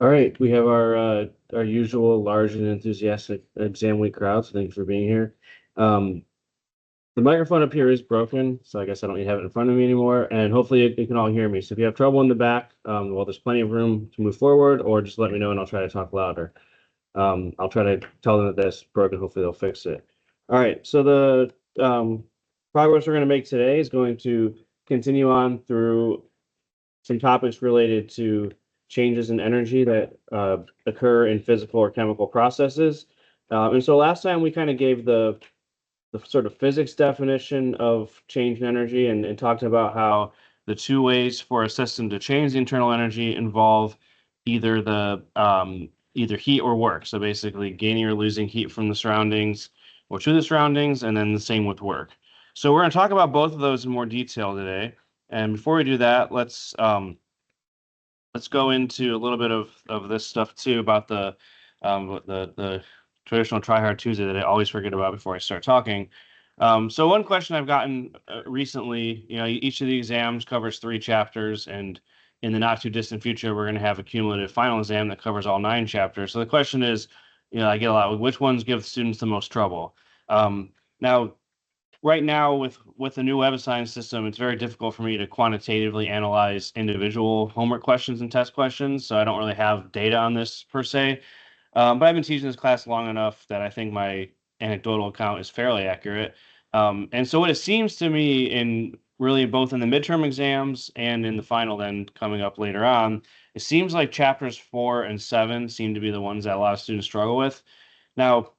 All right, we have our usual large and enthusiastic exam week crowd, so thanks for being here. The microphone up here is broken, so I guess I don't need to have it in front of me anymore, and hopefully you can all hear me. So if you have trouble in the back, well, there's plenty of room to move forward, or just let me know and I'll try to talk louder. I'll try to tell them that that's broken. Hopefully they'll fix it. All right, so the progress we're going to make today is going to continue on through some topics related to changes in energy that occur in physical or chemical processes. And so last time we kind of gave the sort of physics definition of change in energy and talked about how the two ways for a system to change the internal energy involve either either heat or work. So basically gaining or losing heat from the surroundings or to the surroundings, and then the same with work. So we're going to talk about both of those in more detail today. And before we do that, let's go into a little bit of this stuff too about the traditional try hard Tuesday that I always forget about before I start talking. So one question I've gotten recently, each of the exams covers 3 chapters, and in the not too distant future, we're going to have a cumulative final exam that covers all 9 chapters. So the question is, I get a lot, which ones give students the most trouble? Now, right now with the new web assignment system, it's very difficult for me to quantitatively analyze individual homework questions and test questions. So I don't really have data on this per se. But I've been teaching this class long enough that I think my anecdotal account is fairly accurate. And so what it seems to me in really both in the midterm exams and in the final then coming up later on, it seems like chapters 4 and 7 seem to be the ones that a lot of students struggle with. Now,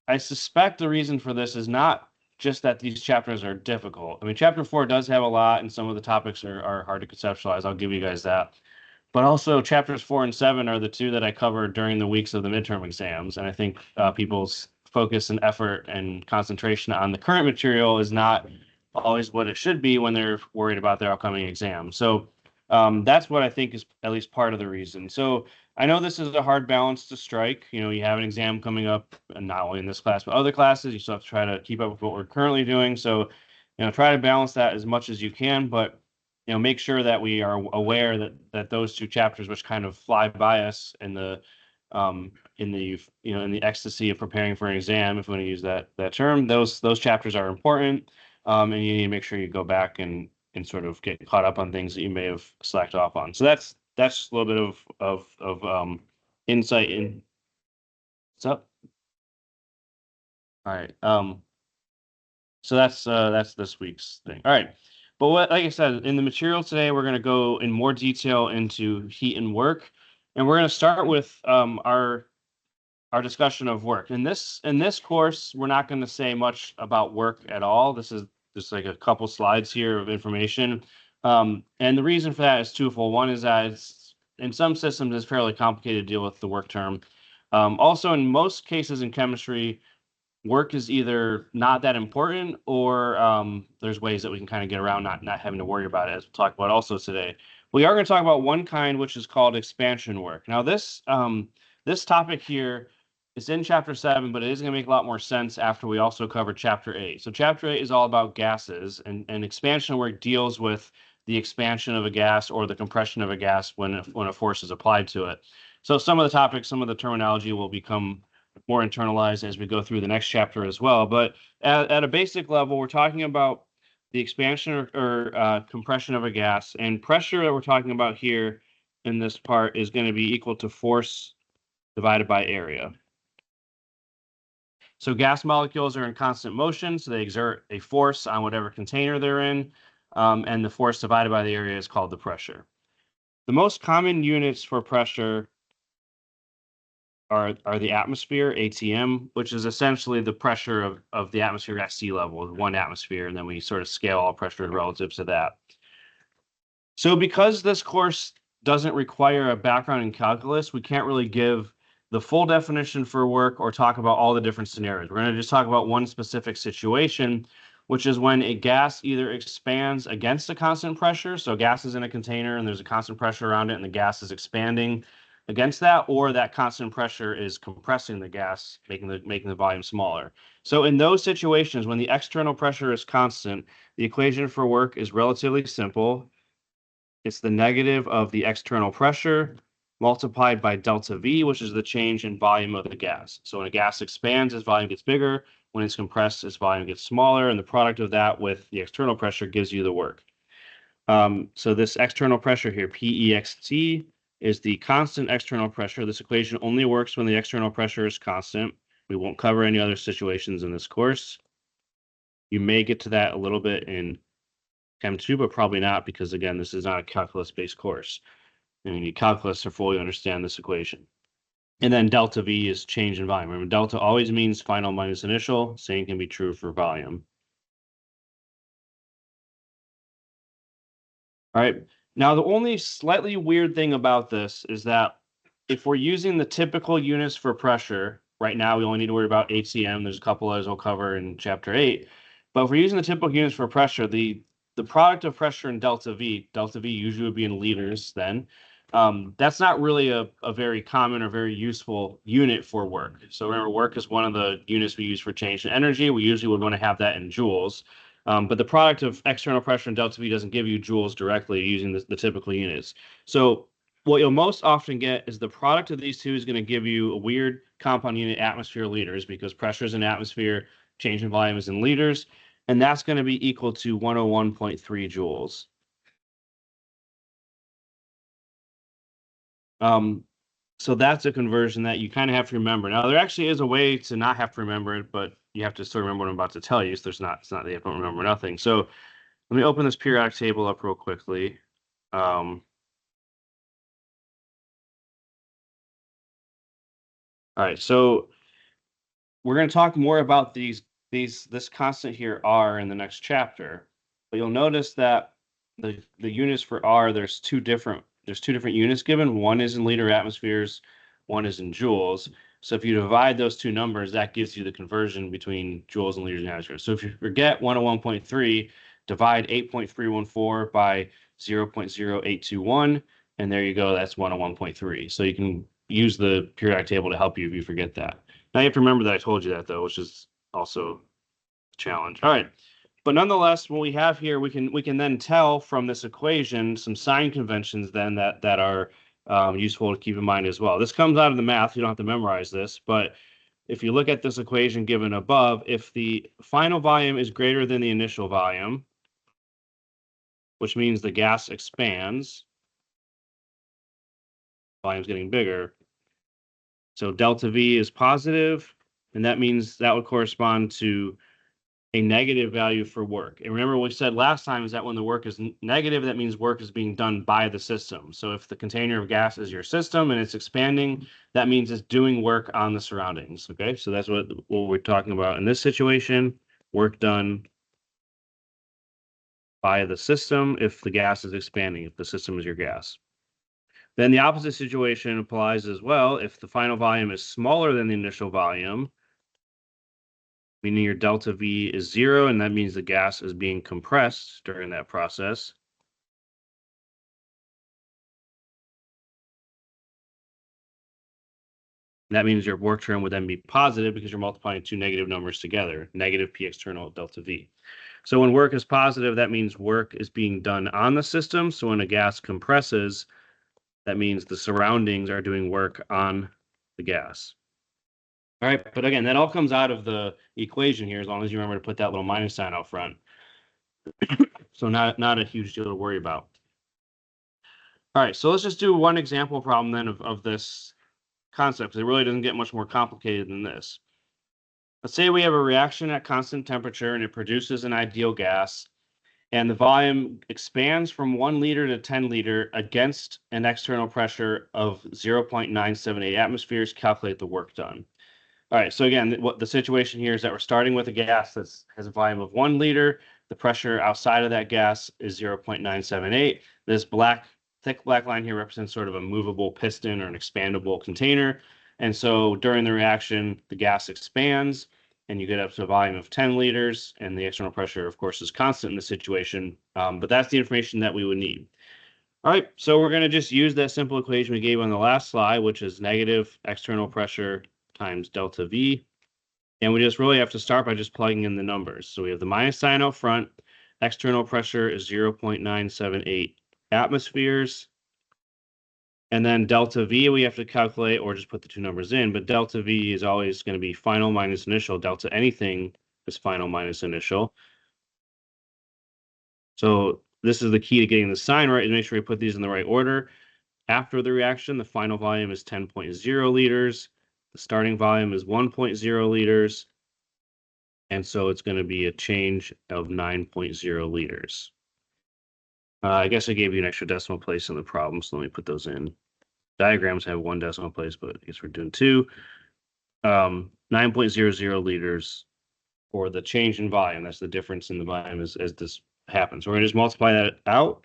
I suspect the reason for this is not just that these chapters are difficult. I mean, chapter 4 does have a lot, and some of the topics are hard to conceptualize. I'll give you guys that. But also, chapters 4 and 7 are the 2 that I covered during the weeks of the midterm exams. And I think people's focus and effort and concentration on the current material is not always what it should be when they're worried about their upcoming exam. So that's what I think is at least part of the reason. So I know this is a hard balance to strike. You have an exam coming up, and not only in this class, but other classes. You still have to try to keep up with what we're currently doing. So, try to balance that as much as you can, but make sure that we are aware that those 2 chapters, which kind of fly by us in the in the ecstasy of preparing for an exam, if we want to use that term, those chapters are important, and you need to make sure you go back and sort of get caught up on things that you may have slacked off on. So that's just a little bit of insight in what's up. All right. So that's this week's thing. All right. But like I said, in the material today, we're going to go in more detail into heat and work, and we're going to start with our discussion of work. In this course, we're not going to say much about work at all. This is just like a couple slides here of information, and the reason for that is twofold. One is that in some systems it's fairly complicated to deal with the work term. Also, in most cases in chemistry, work is either not that important, or there's ways that we can kind of get around not having to worry about it, as we'll talk about also today. We are going to talk about one kind, which is called expansion work. Now, this topic here is in chapter 7, but it is going to make a lot more sense after we also cover chapter 8. So chapter 8 is all about gases, and expansion work deals with the expansion of a gas or the compression of a gas when a force is applied to it. So some of the topics, some of the terminology will become more internalized as we go through the next chapter as well. But at a basic level, we're talking about the expansion or compression of a gas, and pressure that we're talking about here in this part is going to be equal to force divided by area. So gas molecules are in constant motion, so they exert a force on whatever container they're in, and the force divided by the area is called the pressure. The most common units for pressure are the atmosphere, ATM, which is essentially the pressure of the atmosphere at sea level, 1 atmosphere, and then we sort of scale all pressure relative to that. So because this course doesn't require a background in calculus, we can't really give the full definition for work or talk about all the different scenarios. We're going to just talk about one specific situation, which is when a gas either expands against a constant pressure, so gas is in a container and there's a constant pressure around it and the gas is expanding against that, or that constant pressure is compressing the gas, making the volume smaller. So in those situations, when the external pressure is constant, the equation for work is relatively simple. It's the negative of the external pressure multiplied by delta V, which is the change in volume of the gas. So when a gas expands, its volume gets bigger. When it's compressed, its volume gets smaller. And the product of that with the external pressure gives you the work. So this external pressure here, PEXT, is the constant external pressure. This equation only works when the external pressure is constant. We won't cover any other situations in this course. You may get to that a little bit in Chem 2, but probably not, because again, this is not a calculus-based course. And you need calculus to fully understand this equation. And then delta V is change in volume. Remember, delta always means final minus initial. Same can be true for volume. All right. Now, the only slightly weird thing about this is that if we're using the typical units for pressure, right now we only need to worry about HCM. There's a couple others we'll cover in chapter 8. But if we're using the typical units for pressure, the product of pressure and delta V usually would be in liters then. That's not really a very common or very useful unit for work. So remember, work is one of the units we use for change in energy. We usually would want to have that in joules. But the product of external pressure and delta V doesn't give you joules directly using the typical units. So what you'll most often get is the product of these two is going to give you a weird compound unit, atmosphere liters, because pressure is in atmosphere, change in volume is in liters, and that's going to be equal to 101.3 joules. So that's a conversion that you kind of have to remember. Now, there actually is a way to not have to remember it, but you have to still remember what I'm about to tell you. So it's not that you don't remember nothing. So let me open this periodic table up real quickly. All right, so we're going to talk more about this constant here, R, in the next chapter. But you'll notice that the units for R, there's two different units given. One is in liter atmospheres, one is in joules. So if you divide those two numbers, that gives you the conversion between joules and liters and atmospheres. So if you forget 101.3, divide 8.314 by 0.0821, and there you go, that's 101.3. So you can use the periodic table to help you if you forget that. Now you have to remember that I told you that, though, which is also a challenge. All right. But nonetheless, what we have here, we can then tell from this equation some sign conventions then that are useful to keep in mind as well. This comes out of the math. You don't have to memorize this. But if you look at this equation given above, if the final volume is greater than the initial volume, which means the gas expands, volume's getting bigger. So delta V is positive, and that means that would correspond to a negative value for work. And remember what we said last time is that when the work is negative, that means work is being done by the system. So if the container of gas is your system and it's expanding, that means it's doing work on the surroundings. Okay, so that's what we're talking about in this situation, work done by the system if the gas is expanding, if the system is your gas. Then the opposite situation applies as well. If the final volume is smaller than the initial volume, meaning your delta V is 0, and that means the gas is being compressed during that process. That means your work term would then be positive because you're multiplying two negative numbers together, negative P external delta V. So when work is positive, that means work is being done on the system. So when a gas compresses, that means the surroundings are doing work on the gas. All right, but again, that all comes out of the equation here, as long as you remember to put that little minus sign out front. So not a huge deal to worry about. All right, so let's just do one example problem then of this concept, because it really doesn't get much more complicated than this. Let's say we have a reaction at constant temperature and it produces an ideal gas, and the volume expands from 1 liter to 10 liter against an external pressure of 0.978 atmospheres. Calculate the work done. All right, so again, what the situation here is that we're starting with a gas that has a volume of 1 liter. The pressure outside of that gas is 0.978. This thick black line here represents sort of a movable piston or an expandable container. And so during the reaction, the gas expands and you get up to a volume of 10 liters, and the external pressure, of course, is constant in this situation. But that's the information that we would need. All right, so we're going to just use that simple equation we gave on the last slide, which is negative external pressure times delta V. And we just really have to start by just plugging in the numbers. So we have the minus sign out front. External pressure is 0.978 atmospheres. And then delta V we have to calculate or just put the two numbers in, but delta V is always going to be final minus initial. Delta anything is final minus initial. So this is the key to getting the sign right, and make sure we put these in the right order. After the reaction, the final volume is 10.0 liters. The starting volume is 1.0 liters. And so it's going to be a change of 9.0 liters. I guess I gave you an extra decimal place in the problem, so let me put those in. Diagrams have one decimal place, but I guess we're doing two. 9.00 liters for the change in volume. That's the difference in the volume as this happens. We're going to just multiply that out.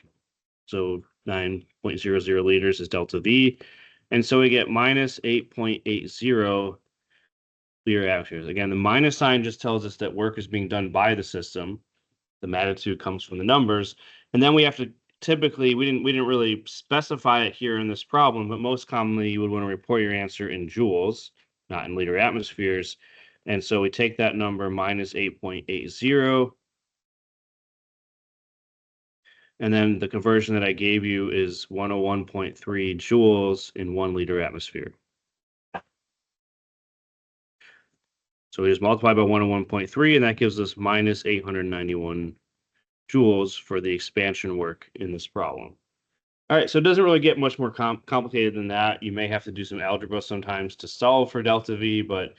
So 9.00 liters is delta V. And so we get minus 8.80 liter atmospheres. Again, the minus sign just tells us that work is being done by the system. The magnitude comes from the numbers. And then we have to typically, we didn't really specify it here in this problem, but most commonly you would want to report your answer in joules, not in liter atmospheres. And so we take that number minus 8.80. And then the conversion that I gave you is 101.3 joules in 1 liter atmosphere. So we just multiply by 101.3, and that gives us minus 891 joules for the expansion work in this problem. All right, so it doesn't really get much more complicated than that. You may have to do some algebra sometimes to solve for delta V, but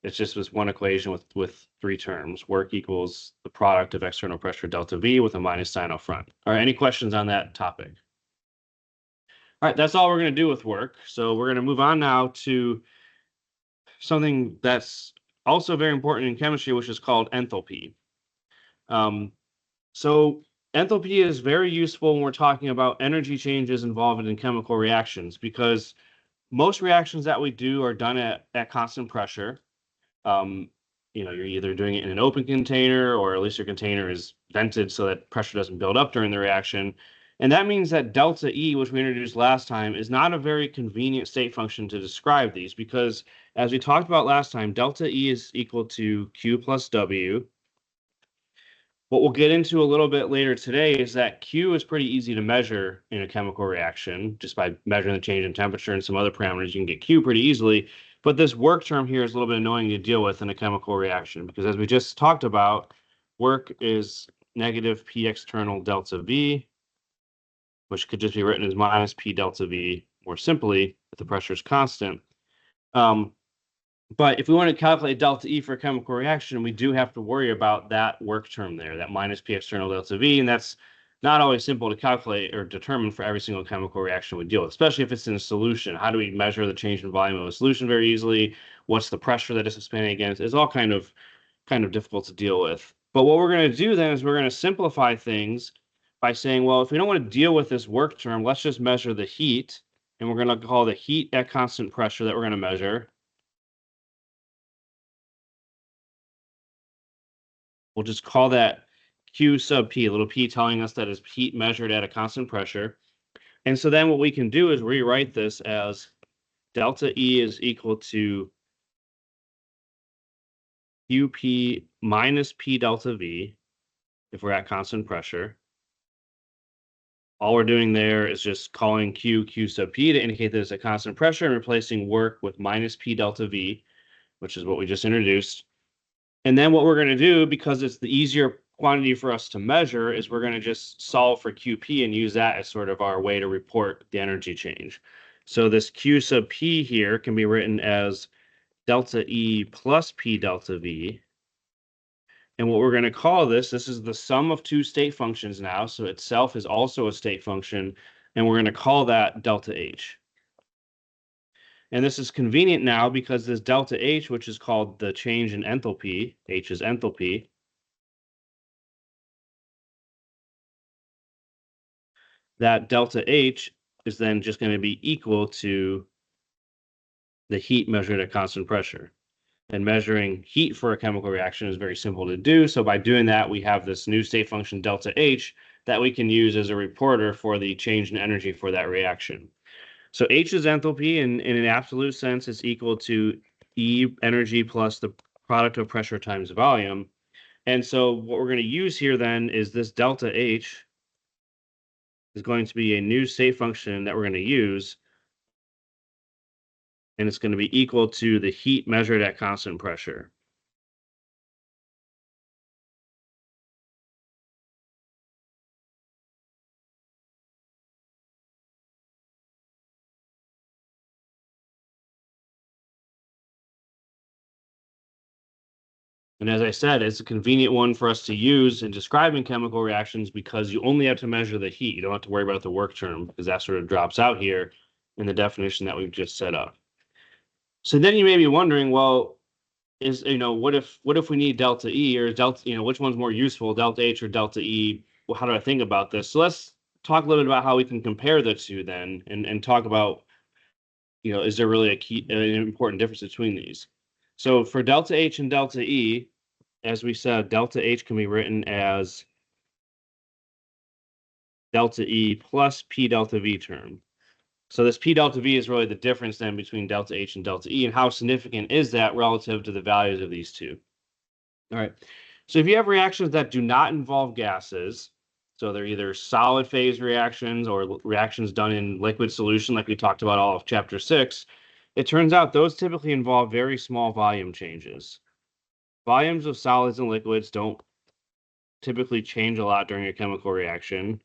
it's just this one equation with three terms. Work equals the product of external pressure delta V with a minus sign up front. All right, any questions on that topic? All right, that's all we're going to do with work. So we're going to move on now to something that's also very important in chemistry, which is called enthalpy. So enthalpy is very useful when we're talking about energy changes involved in chemical reactions, because most reactions that we do are done at constant pressure. You're either doing it in an open container, or at least your container is vented so that pressure doesn't build up during the reaction. And that means that delta E, which we introduced last time, is not a very convenient state function to describe these, because as we talked about last time, delta E is equal to Q plus W. What we'll get into a little bit later today is that Q is pretty easy to measure in a chemical reaction. Just by measuring the change in temperature and some other parameters, you can get Q pretty easily. But this work term here is a little bit annoying to deal with in a chemical reaction, because as we just talked about, work is negative P external delta V, which could just be written as minus P delta V more simply if the pressure is constant. But if we want to calculate delta E for a chemical reaction, we do have to worry about that work term there, that minus P external delta V, and that's not always simple to calculate or determine for every single chemical reaction we deal with, especially if it's in a solution. How do we measure the change in volume of a solution very easily? What's the pressure that it's expanding against? It's all kind of difficult to deal with. But what we're going to do then is we're going to simplify things by saying, well, if we don't want to deal with this work term, let's just measure the heat, and we're going to call the heat at constant pressure that we're going to measure. We'll just call that Q sub P, a little p telling us that it's heat measured at a constant pressure. And so then what we can do is rewrite this as delta E is equal to QP minus P delta V if we're at constant pressure. All we're doing there is just calling Q sub P to indicate that it's at constant pressure and replacing work with minus P delta V, which is what we just introduced. And then what we're going to do, because it's the easier quantity for us to measure, is we're going to just solve for QP and use that as sort of our way to report the energy change. So this Q sub P here can be written as delta E plus P delta V. And what we're going to call this is the sum of two state functions now. So itself is also a state function, and we're going to call that delta H. And this is convenient now because this delta H, which is called the change in enthalpy, H is enthalpy, that delta H is then just going to be equal to the heat measured at constant pressure. And measuring heat for a chemical reaction is very simple to do. So by doing that, we have this new state function delta H that we can use as a reporter for the change in energy for that reaction. So H is enthalpy, and in an absolute sense, it's equal to E energy plus the product of pressure times volume. And so what we're going to use here then is this delta H is going to be a new state function that we're going to use and it's going to be equal to the heat measured at constant pressure. And as I said, it's a convenient one for us to use in describing chemical reactions because you only have to measure the heat. You don't have to worry about the work term because that sort of drops out here in the definition that we've just set up. So then you may be wondering, well, what if we need delta E or delta, which one's more useful, delta H or delta E? Well, how do I think about this? So let's talk a little bit about how we can compare the two then and talk about, is there really an important difference between these? So for delta H and delta E, as we said, delta H can be written as delta E plus P delta V term. So this P delta V is really the difference then between delta H and delta E, and how significant is that relative to the values of these two? All right. So if you have reactions that do not involve gases, so they're either solid phase reactions or reactions done in liquid solution, like we talked about all of chapter 6, it turns out those typically involve very small volume changes. Volumes of solids and liquids don't typically change a lot during a chemical reaction.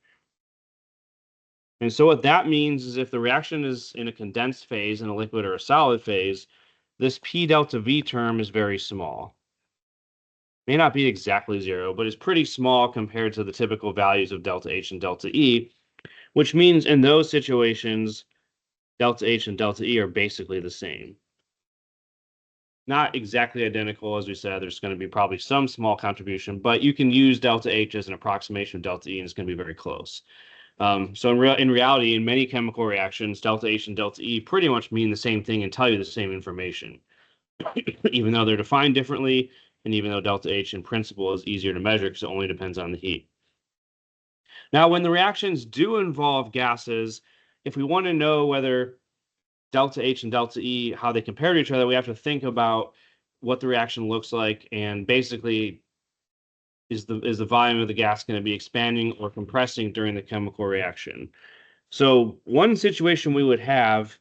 And so what that means is if the reaction is in a condensed phase, in a liquid or a solid phase, this P delta V term is very small. May not be exactly 0, but it's pretty small compared to the typical values of delta H and delta E, which means in those situations, delta H and delta E are basically the same. Not exactly identical, as we said, there's going to be probably some small contribution, but you can use delta H as an approximation of delta E, and it's going to be very close. So in reality, in many chemical reactions, delta H and delta E pretty much mean the same thing and tell you the same information, even though they're defined differently, and even though delta H in principle is easier to measure because it only depends on the heat. Now, when the reactions do involve gases, if we want to know whether delta H and delta E, how they compare to each other, we have to think about what the reaction looks like, and basically, is the volume of the gas going to be expanding or compressing during the chemical reaction? So one situation we would have,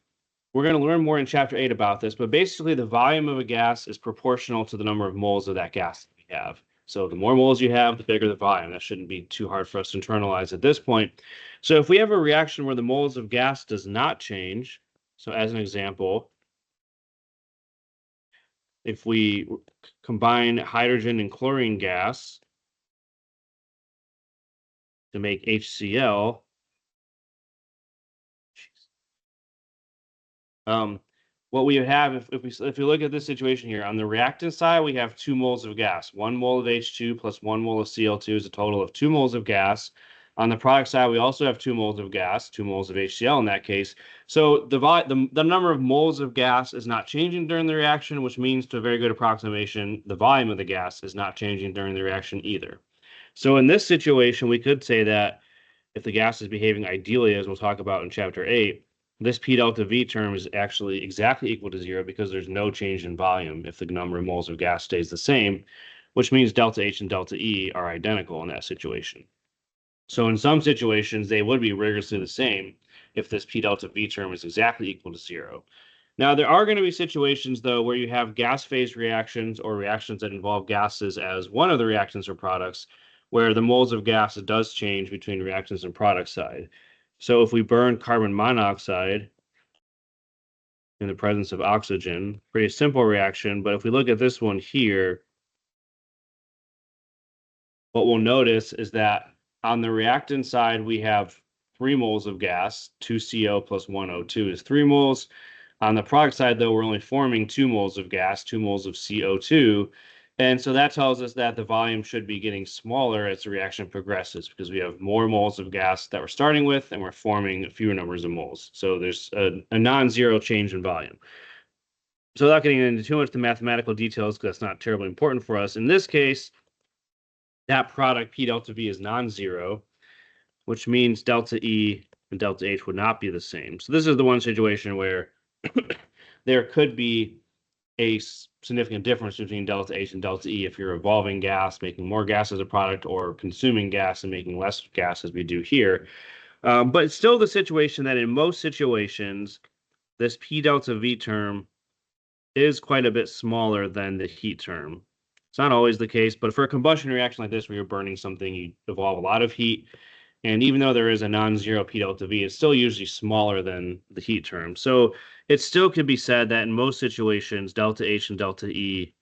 we're going to learn more in chapter 8 about this, but basically the volume of a gas is proportional to the number of moles of that gas that we have. So the more moles you have, the bigger the volume. That shouldn't be too hard for us to internalize at this point. So if we have a reaction where the moles of gas does not change, so as an example, if we combine hydrogen and chlorine gas to make HCl, what we have, if we look at this situation here, on the reactant side, we have 2 moles of gas. 1 mole of H2 plus 1 mole of Cl2 is a total of 2 moles of gas. On the product side, we also have 2 moles of gas, 2 moles of HCl in that case. So the number of moles of gas is not changing during the reaction, which means, to a very good approximation, the volume of the gas is not changing during the reaction either. So in this situation, we could say that if the gas is behaving ideally, as we'll talk about in chapter 8, this P delta V term is actually exactly equal to 0 because there's no change in volume if the number of moles of gas stays the same, which means delta H and delta E are identical in that situation. So in some situations, they would be rigorously the same if this P delta V term is exactly equal to 0. Now, there are going to be situations, though, where you have gas phase reactions or reactions that involve gases as one of the reactants or products, where the moles of gas does change between reactants and product side. So if we burn carbon monoxide in the presence of oxygen, pretty simple reaction, but if we look at this one here, what we'll notice is that on the reactant side, we have 3 moles of gas, 2CO plus 1O2 is 3 moles. On the product side, though, we're only forming 2 moles of gas, 2 moles of CO2. And so that tells us that the volume should be getting smaller as the reaction progresses because we have more moles of gas that we're starting with and we're forming fewer numbers of moles. So there's a non-zero change in volume. So without getting into too much the mathematical details, because that's not terribly important for us, in this case, that product P delta V is non-zero, which means delta E and delta H would not be the same. So this is the one situation where there could be a significant difference between delta H and delta E if you're evolving gas, making more gas as a product, or consuming gas and making less gas as we do here. But it's still the situation that in most situations, this P delta V term is quite a bit smaller than the heat term. It's not always the case, but for a combustion reaction like this, where you're burning something, you evolve a lot of heat. And even though there is a non-zero P delta V, it's still usually smaller than the heat term. So it still could be said that in most situations, delta H and delta E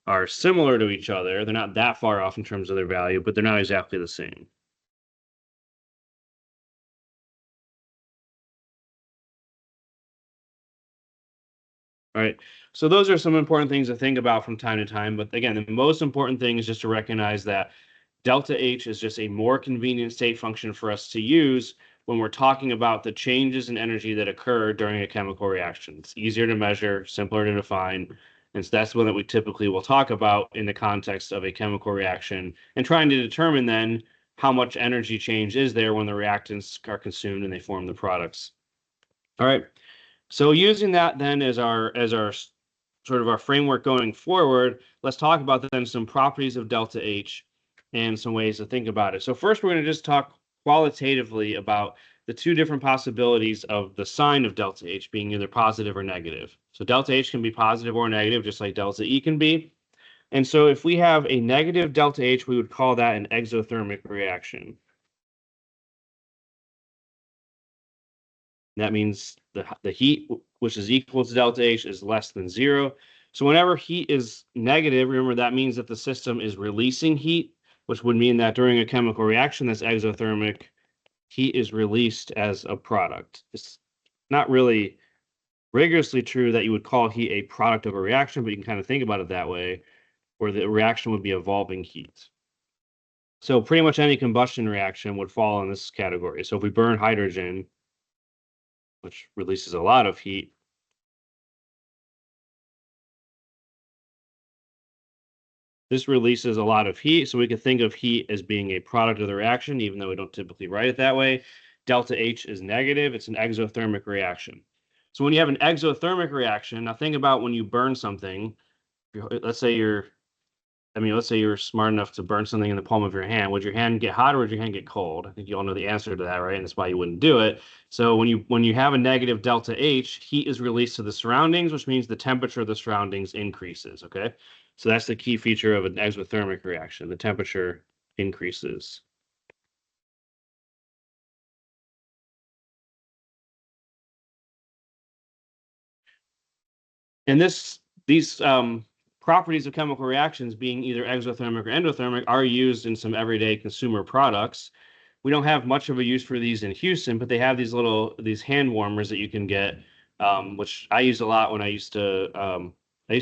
are similar to each other. They're not that far off in terms of their value, but they're not exactly the same. All right. So those are some important things to think about from time to time. But again, the most important thing is just to recognize that delta H is just a more convenient state function for us to use when we're talking about the changes in energy that occur during a chemical reaction. It's easier to measure, simpler to define. And so that's one that we typically will talk about in the context of a chemical reaction and trying to determine then how much energy change is there when the reactants are consumed and they form the products. All right. So using that then as our sort of our framework going forward, let's talk about then some properties of delta H and some ways to think about it. So first, we're going to just talk qualitatively about the two different possibilities of the sign of delta H being either positive or negative. So delta H can be positive or negative, just like delta E can be. And so if we have a negative delta H, we would call that an exothermic reaction. That means the heat, which is equal to delta H, is less than 0. So whenever heat is negative, remember that means that the system is releasing heat, which would mean that during a chemical reaction that's exothermic, heat is released as a product. It's not really rigorously true that you would call heat a product of a reaction, but you can kind of think about it that way, where the reaction would be evolving heat. So pretty much any combustion reaction would fall in this category. So if we burn hydrogen, which releases a lot of heat, this releases a lot of heat, so we could think of heat as being a product of the reaction, even though we don't typically write it that way. Delta H is negative. It's an exothermic reaction. So when you have an exothermic reaction, now think about when you burn something. Let's say let's say you're smart enough to burn something in the palm of your hand. Would your hand get hot or would your hand get cold? I think you all know the answer to that, right? And that's why you wouldn't do it. So when you have a negative delta H, heat is released to the surroundings, which means the temperature of the surroundings increases, okay? So that's the key feature of an exothermic reaction. The temperature increases. And these properties of chemical reactions being either exothermic or endothermic are used in some everyday consumer products. We don't have much of a use for these in Houston, but they have these hand warmers that you can get, which I used a lot when I used to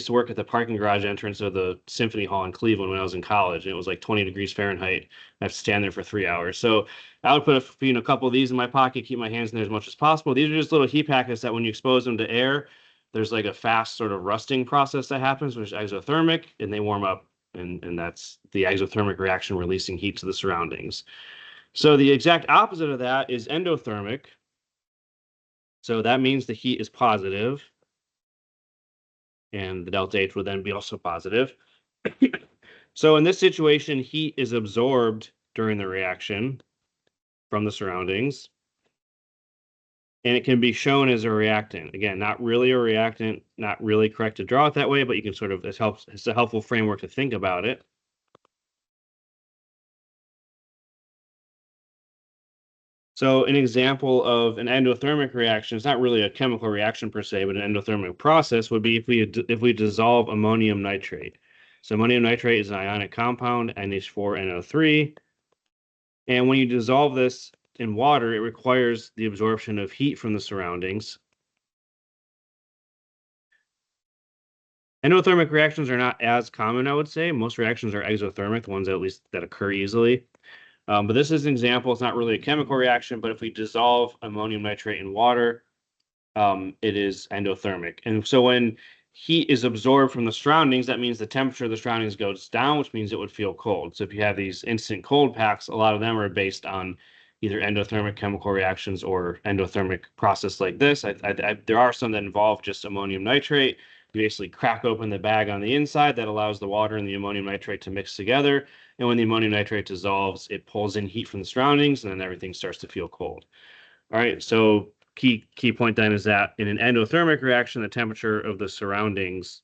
work at the parking garage entrance of the Symphony Hall in Cleveland when I was in college, and it was like 20 degrees Fahrenheit. I have to stand there for 3 hours. So I would put a couple of these in my pocket, keep my hands in there as much as possible. These are just little heat packets that when you expose them to air, there's like a fast sort of rusting process that happens, which is exothermic, and they warm up, and that's the exothermic reaction releasing heat to the surroundings. So the exact opposite of that is endothermic. So that means the heat is positive, and the delta H would then be also positive. So in this situation, heat is absorbed during the reaction from the surroundings, and it can be shown as a reactant. Again, not really a reactant, not really correct to draw it that way, but you can sort of, it's a helpful framework to think about it. So an example of an endothermic reaction, it's not really a chemical reaction per se, but an endothermic process would be if we dissolve ammonium nitrate. So ammonium nitrate is an ionic compound, NH4NO3. And when you dissolve this in water, it requires the absorption of heat from the surroundings. Endothermic reactions are not as common, I would say. Most reactions are exothermic, the ones at least that occur easily. But this is an example. It's not really a chemical reaction, but if we dissolve ammonium nitrate in water, it is endothermic. And so when heat is absorbed from the surroundings, that means the temperature of the surroundings goes down, which means it would feel cold. So if you have these instant cold packs, a lot of them are based on either endothermic chemical reactions or endothermic process like this. There are some that involve just ammonium nitrate. You basically crack open the bag on the inside that allows the water and the ammonium nitrate to mix together. And when the ammonium nitrate dissolves, it pulls in heat from the surroundings, and then everything starts to feel cold. All right, so key point then is that in an endothermic reaction, the temperature of the surroundings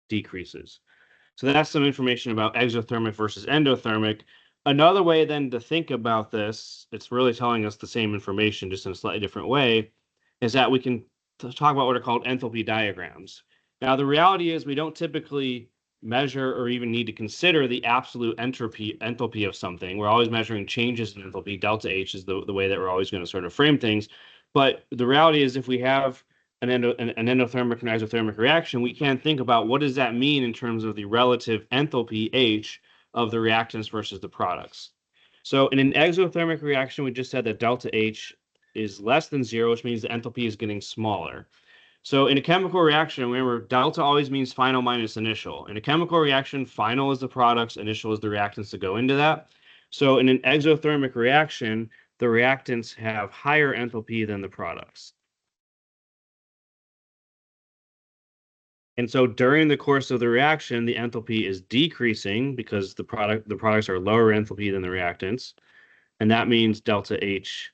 decreases. So that's some information about exothermic versus endothermic. Another way then to think about this, it's really telling us the same information just in a slightly different way, is that we can talk about what are called enthalpy diagrams. Now, the reality is we don't typically measure or even need to consider the absolute enthalpy of something. We're always measuring changes in enthalpy. Delta H is the way that we're always going to sort of frame things. But the reality is if we have an endothermic and isothermic reaction, we can think about what does that mean in terms of the relative enthalpy H of the reactants versus the products. So in an exothermic reaction, we just said that delta H is less than 0, which means the enthalpy is getting smaller. So in a chemical reaction, remember, delta always means final minus initial. In a chemical reaction, final is the products, initial is the reactants that go into that. So in an exothermic reaction, the reactants have higher enthalpy than the products. And so during the course of the reaction, the enthalpy is decreasing because the products are lower enthalpy than the reactants. And that means delta H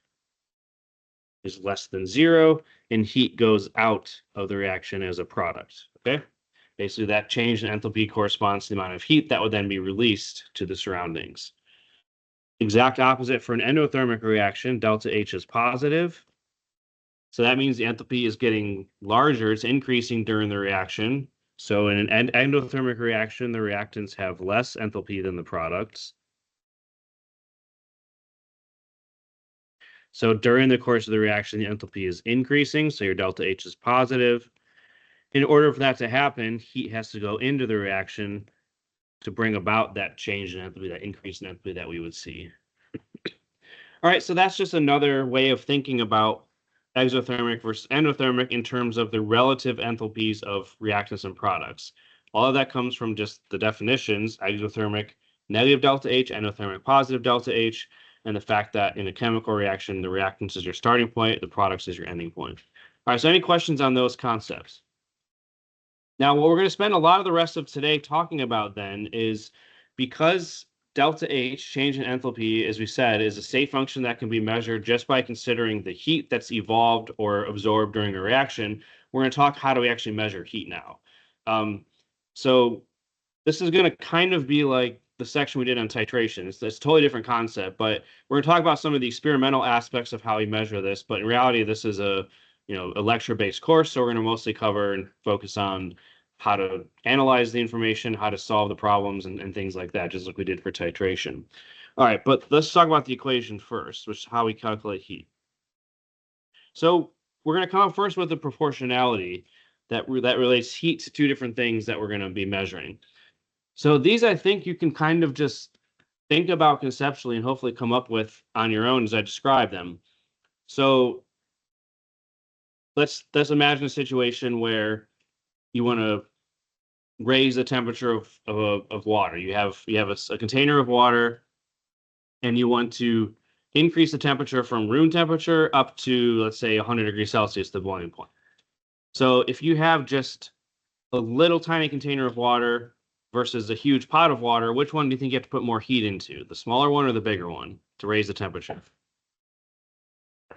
is less than 0, and heat goes out of the reaction as a product. Okay? Basically, that change in enthalpy corresponds to the amount of heat that would then be released to the surroundings. Exact opposite for an endothermic reaction, delta H is positive. So that means the enthalpy is getting larger, it's increasing during the reaction. So in an endothermic reaction, the reactants have less enthalpy than the products. So during the course of the reaction, the enthalpy is increasing, so your delta H is positive. In order for that to happen, heat has to go into the reaction to bring about that change in enthalpy, that increase in enthalpy that we would see. All right, so that's just another way of thinking about exothermic versus endothermic in terms of the relative enthalpies of reactants and products. All of that comes from just the definitions: exothermic, negative delta H, endothermic, positive delta H, and the fact that in a chemical reaction, the reactants is your starting point, the products is your ending point. All right, so any questions on those concepts? Now, what we're going to spend a lot of the rest of today talking about then is, because delta H, change in enthalpy, as we said, is a state function that can be measured just by considering the heat that's evolved or absorbed during a reaction, we're going to talk how do we actually measure heat now. So this is going to kind of be like the section we did on titration. It's a totally different concept, but we're going to talk about some of the experimental aspects of how we measure this. But in reality, this is a lecture-based course, so we're going to mostly cover and focus on how to analyze the information, how to solve the problems, and things like that, just like we did for titration. All right, but let's talk about the equation first, which is how we calculate heat. So we're going to come up first with the proportionality that relates heat to two different things that we're going to be measuring. So these, I think you can kind of just think about conceptually and hopefully come up with on your own as I describe them. So let's imagine a situation where you want to raise the temperature of water. You have a container of water, and you want to increase the temperature from room temperature up to, let's say, 100 degrees Celsius, the boiling point. So if you have just a little tiny container of water versus a huge pot of water, which one do you think you have to put more heat into, the smaller one or the bigger one, to raise the temperature?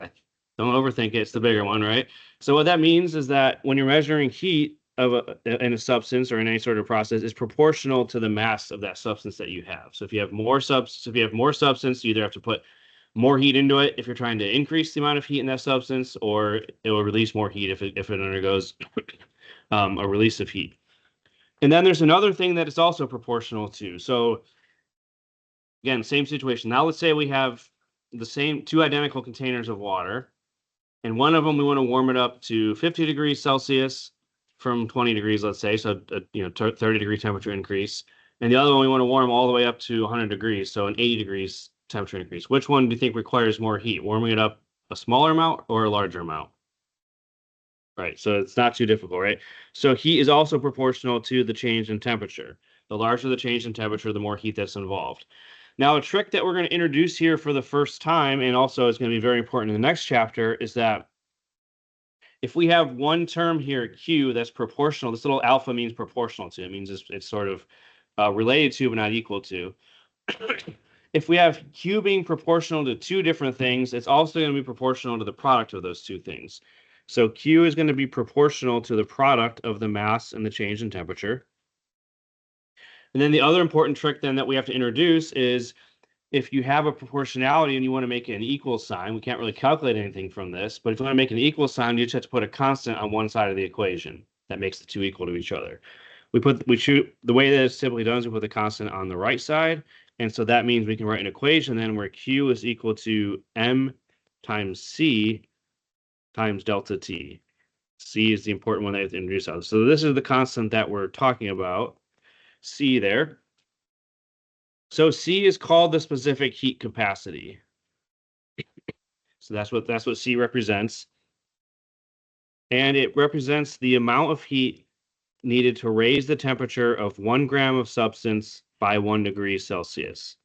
Don't overthink it. It's the bigger one, right? So what that means is that when you're measuring heat in a substance or in any sort of process, is proportional to the mass of that substance that you have. So if you have more substance, you either have to put more heat into it if you're trying to increase the amount of heat in that substance, or it will release more heat if it undergoes a release of heat. And then there's another thing that is also proportional to. So again, same situation. Now let's say we have the same two identical containers of water, and one of them we want to warm it up to 50 degrees Celsius from 20 degrees, let's say, so 30-degree temperature increase. And the other one we want to warm all the way up to 100 degrees, so an 80 degrees temperature increase. Which one do you think requires more heat? Warming it up a smaller amount or a larger amount? Right, so it's not too difficult, right? So heat is also proportional to the change in temperature. The larger the change in temperature, the more heat that's involved. Now, a trick that we're going to introduce here for the first time, and also is going to be very important in the next chapter, is that if we have one term here, Q, that's proportional, this little alpha means proportional to. It means it's sort of related to, but not equal to. if we have Q being proportional to two different things, it's also going to be proportional to the product of those two things. So Q is going to be proportional to the product of the mass and the change in temperature. And then the other important trick then that we have to introduce is if you have a proportionality and you want to make it an equal sign, we can't really calculate anything from this, but if you want to make an equal sign, you just have to put a constant on one side of the equation that makes the two equal to each other. The way that it's typically done is we put the constant on the right side, and so that means we can write an equation then where Q is equal to M times C times delta T. C is the important one that I have to introduce out. So this is the constant that we're talking about, C there. So C is called the specific heat capacity. So that's what C represents. And it represents the amount of heat needed to raise the temperature of 1 gram of substance by 1 degree Celsius.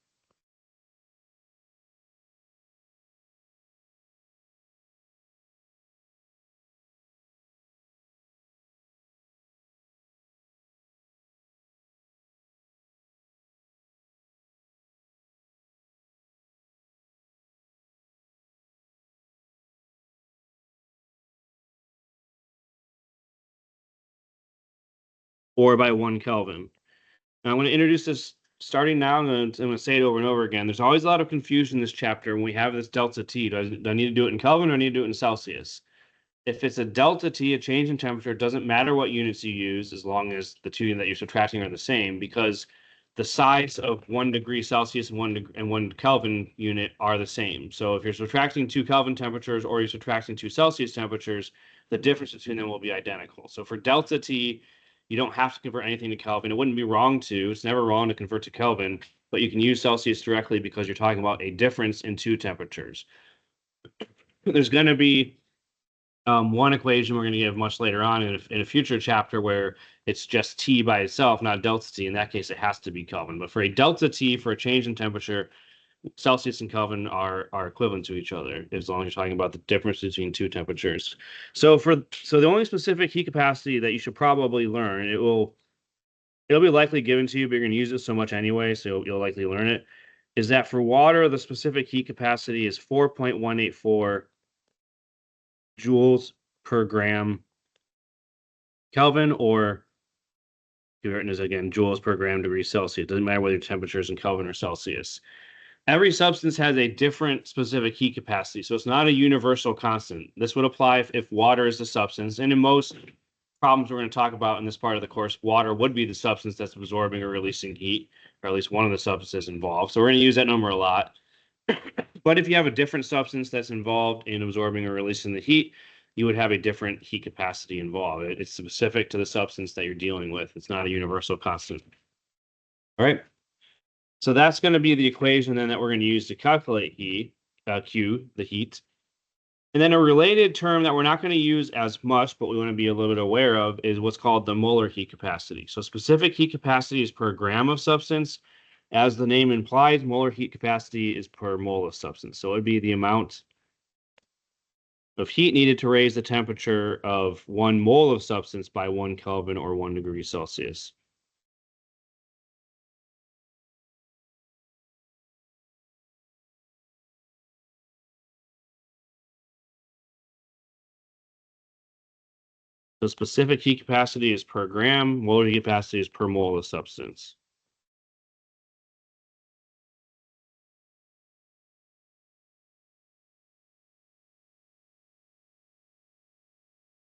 Or by 1 Kelvin. Now I'm going to introduce this starting now. I'm going to say it over and over again. There's always a lot of confusion in this chapter when we have this delta T. Do I need to do it in Kelvin or do I need to do it in Celsius? If it's a delta T, a change in temperature, it doesn't matter what units you use as long as the two that you're subtracting are the same, because the size of 1 degree Celsius and 1 Kelvin unit are the same. So if you're subtracting 2 Kelvin temperatures or you're subtracting 2 Celsius temperatures, the difference between them will be identical. So for delta T, you don't have to convert anything to Kelvin. It wouldn't be wrong to. It's never wrong to convert to Kelvin, but you can use Celsius directly because you're talking about a difference in two temperatures. There's going to be one equation we're going to give much later on in a future chapter where it's just T by itself, not delta T. In that case, it has to be Kelvin. But for a delta T, for a change in temperature, Celsius and Kelvin are equivalent to each other as long as you're talking about the difference between two temperatures. So the only specific heat capacity that you should probably learn, it'll be likely given to you, but you're going to use it so much anyway, so you'll likely learn it, is that for water, the specific heat capacity is 4.184 joules per gram Kelvin, or written as again joules per gram degree Celsius. It doesn't matter whether your temperature is in Kelvin or Celsius. Every substance has a different specific heat capacity, so it's not a universal constant. This would apply if water is the substance, and in most problems we're going to talk about in this part of the course, water would be the substance that's absorbing or releasing heat, or at least one of the substances involved. So we're going to use that number a lot. But if you have a different substance that's involved in absorbing or releasing the heat, you would have a different heat capacity involved. It's specific to the substance that you're dealing with. It's not a universal constant. All right. So that's going to be the equation then that we're going to use to calculate heat, Q, the heat. And then a related term that we're not going to use as much, but we want to be a little bit aware of, is what's called the molar heat capacity. So specific heat capacity is per gram of substance. As the name implies, molar heat capacity is per mole of substance. So it would be the amount of heat needed to raise the temperature of 1 mole of substance by 1 Kelvin or 1 degree Celsius. So specific heat capacity is per gram, molar heat capacity is per mole of substance.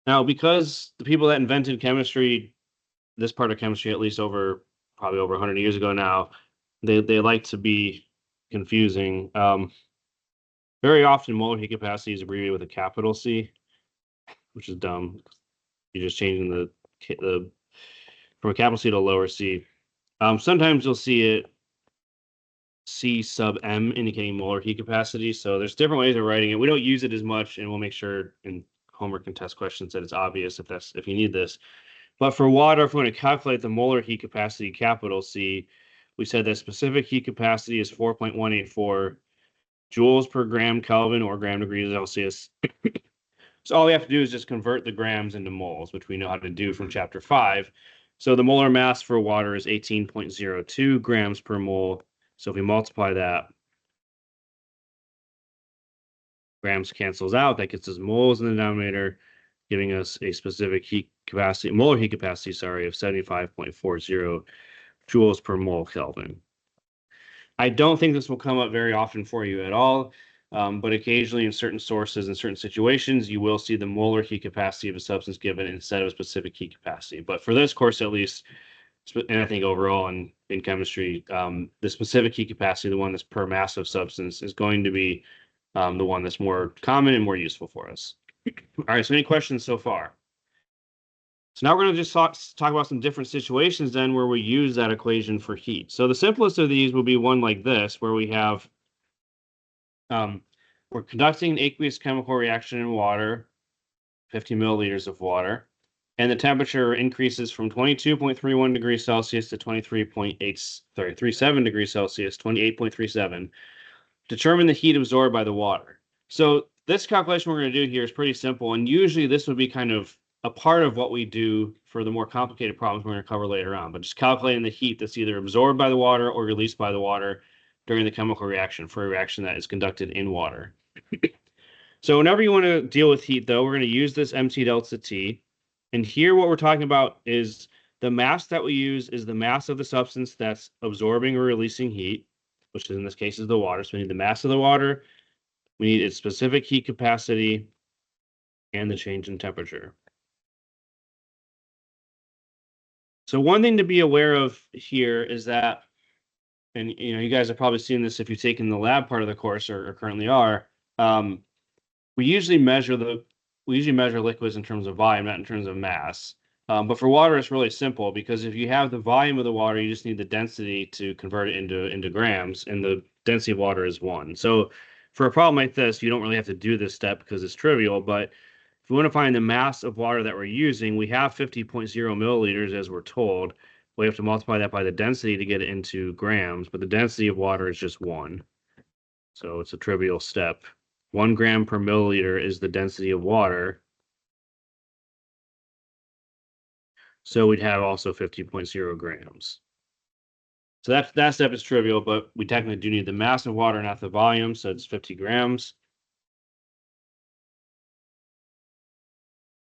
Now, because the people that invented chemistry, this part of chemistry, at least probably over 100 years ago now, they like to be confusing. Very often, molar heat capacity is abbreviated with a capital C, which is dumb. You're just changing the from a capital C to a lower C. Sometimes you'll see it C sub M indicating molar heat capacity. So there's different ways of writing it. We don't use it as much, and we'll make sure in homework and test questions that it's obvious if you need this. But for water, if we're going to calculate the molar heat capacity, capital C, we said that specific heat capacity is 4.184 joules per gram Kelvin or gram degrees Celsius. So all we have to do is just convert the grams into moles, which we know how to do from chapter 5. So the molar mass for water is 18.02 grams per mole, So if we multiply that, grams cancels out. That gets us moles in the denominator, giving us a specific heat capacity, molar heat capacity, sorry, of 75.40 joules per mole Kelvin. I don't think this will come up very often for you at all, but occasionally in certain sources, in certain situations, you will see the molar heat capacity of a substance given instead of a specific heat capacity. But for this course, at least, and I think overall in chemistry, the specific heat capacity, the one that's per mass of substance, is going to be the one that's more common and more useful for us. All right, so any questions so far? So now we're going to just talk about some different situations then where we use that equation for heat. So the simplest of these will be one like this, where we have, we're conducting an aqueous chemical reaction in water, 50 milliliters of water, and the temperature increases from 22.31 degrees Celsius to 37 degrees Celsius, 28.37. Determine the heat absorbed by the water. So this calculation we're going to do here is pretty simple, and usually this would be kind of a part of what we do for the more complicated problems we're going to cover later on, but just calculating the heat that's either absorbed by the water or released by the water during the chemical reaction for a reaction that is conducted in water. So whenever you want to deal with heat, though, we're going to use this MT delta T. And here what we're talking about is the mass that we use is the mass of the substance that's absorbing or releasing heat, which in this case is the water. So we need the mass of the water, we need its specific heat capacity, and the change in temperature. So one thing to be aware of here is that, and you guys have probably seen this if you've taken the lab part of the course or currently are, we usually measure liquids in terms of volume, not in terms of mass. But for water, it's really simple because if you have the volume of the water, you just need the density to convert it into grams, and the density of water is 1. So for a problem like this, you don't really have to do this step because it's trivial, but if we want to find the mass of water that we're using, we have 50.0 milliliters as we're told. We have to multiply that by the density to get it into grams, but the density of water is just 1. So it's a trivial step. 1 gram per milliliter is the density of water. So we'd have also 50.0 grams. So that step is trivial, but we technically do need the mass of water, not the volume, so it's 50 grams.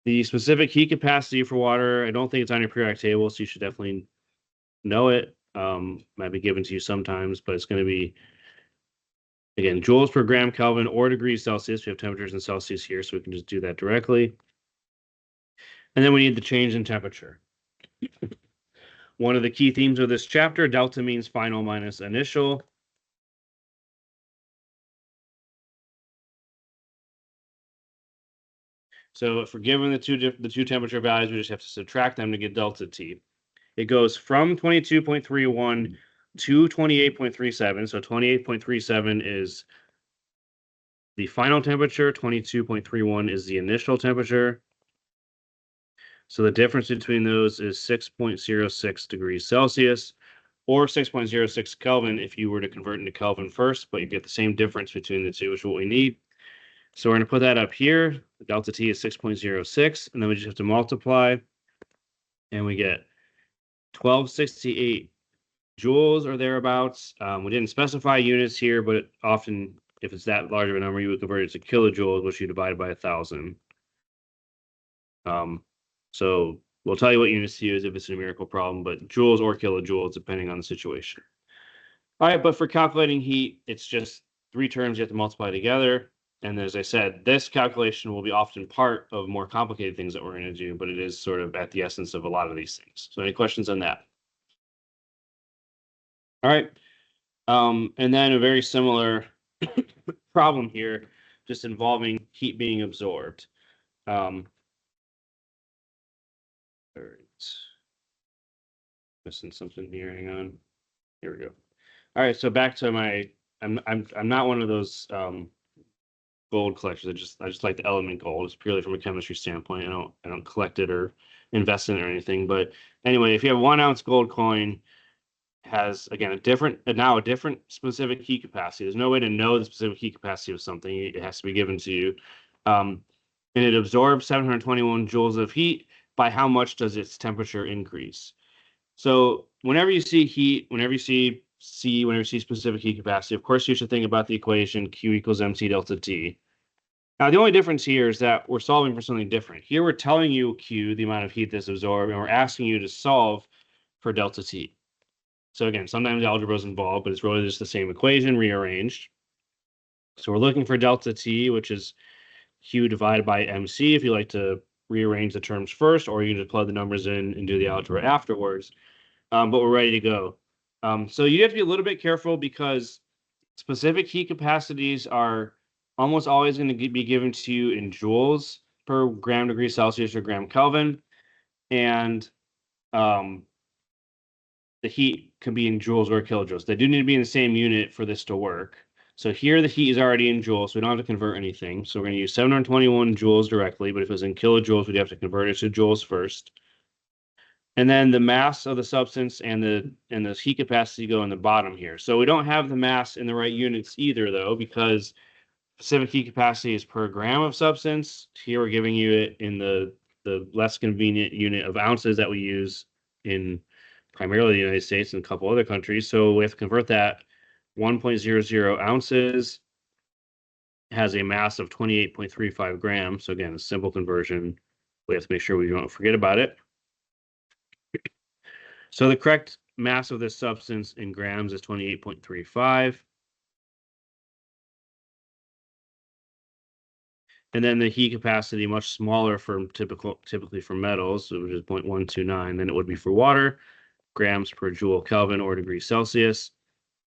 The specific heat capacity for water, I don't think it's on your periodic table, so you should definitely know it. Might be given to you sometimes, but it's going to be, again, joules per gram Kelvin or degrees Celsius. We have temperatures in Celsius here, so we can just do that directly. And then we need the change in temperature. One of the key themes of this chapter, delta means final minus initial. So if we're given the two temperature values, we just have to subtract them to get delta T. It goes from 22.31 to 28.37. So 28.37 is the final temperature. 22.31 is the initial temperature. So the difference between those is 6.06 degrees Celsius or 6.06 Kelvin if you were to convert into Kelvin first, but you get the same difference between the two, which is what we need. So we're going to put that up here. The delta T is 6.06, and then we just have to multiply, and we get 1268 joules or thereabouts. We didn't specify units here, but often, if it's that large of a number, you would convert it to kilojoules, which you divide by 1,000. So we'll tell you what units to use if it's a numerical problem, but joules or kilojoules, depending on the situation. All right, but for calculating heat, it's just 3 terms you have to multiply together. And as I said, this calculation will be often part of more complicated things that we're going to do, but it is sort of at the essence of a lot of these things. So any questions on that? All right. And then a very similar problem here, just involving heat being absorbed. All right. Missing something here. Hang on. Here we go. All right. So back to my, I'm not one of those gold collectors. I just like the element gold. It's purely from a chemistry standpoint. I don't collect it or invest in it or anything. But anyway, if you have 1 ounce gold coin, has again a different specific heat capacity. There's no way to know the specific heat capacity of something. It has to be given to you. And it absorbs 721 joules of heat. By how much does its temperature increase? So whenever you see heat, whenever you see C, whenever you see specific heat capacity, of course, you should think about the equation Q equals MC delta T. Now, the only difference here is that we're solving for something different. Here, we're telling you Q, the amount of heat that's absorbed, and we're asking you to solve for delta T. So again, sometimes algebra is involved, but it's really just the same equation rearranged. So we're looking for delta T, which is Q divided by MC, if you like to rearrange the terms first, or you can just plug the numbers in and do the algebra afterwards. But we're ready to go. So you have to be a little bit careful because specific heat capacities are almost always going to be given to you in joules per gram degree Celsius or gram Kelvin. And the heat can be in joules or kilojoules. They do need to be in the same unit for this to work. So here the heat is already in joules, so we don't have to convert anything. So we're going to use 721 joules directly, but if it was in kilojoules, we'd have to convert it to joules first. And then the mass of the substance and the heat capacity go in the bottom here. So we don't have the mass in the right units either, though, because specific heat capacity is per gram of substance. Here we're giving you it in the less convenient unit of ounces that we use in primarily the United States and a couple other countries. So we have to convert that. 1.00 ounces has a mass of 28.35 grams. So again, a simple conversion. We have to make sure we don't forget about it. So the correct mass of this substance in grams is 28.35. And then the heat capacity much smaller for typically for metals, which is 0.129 than it would be for water, grams per joule Kelvin or degree Celsius.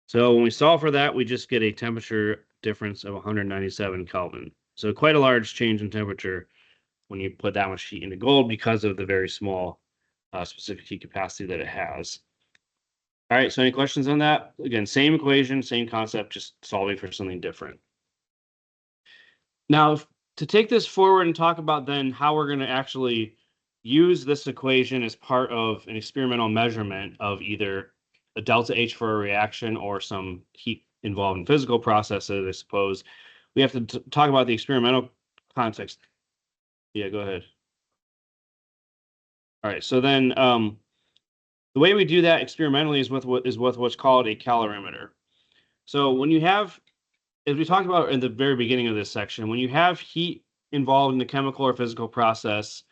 So when we solve for that, we just get a temperature difference of 197 Kelvin. So quite a large change in temperature when you put that much heat into gold because of the very small specific heat capacity that it has. All right, so any questions on that? Again, same equation, same concept, just solving for something different. Now, to take this forward and talk about then how we're going to actually use this equation as part of an experimental measurement of either a delta H for a reaction or some heat involved in physical processes, I suppose, we have to talk about the experimental context. Yeah, go ahead. All right, so then the way we do that experimentally is with what's called a calorimeter. So when you have, as we talked about in the very beginning of this section, when you have heat involved in the chemical or physical process,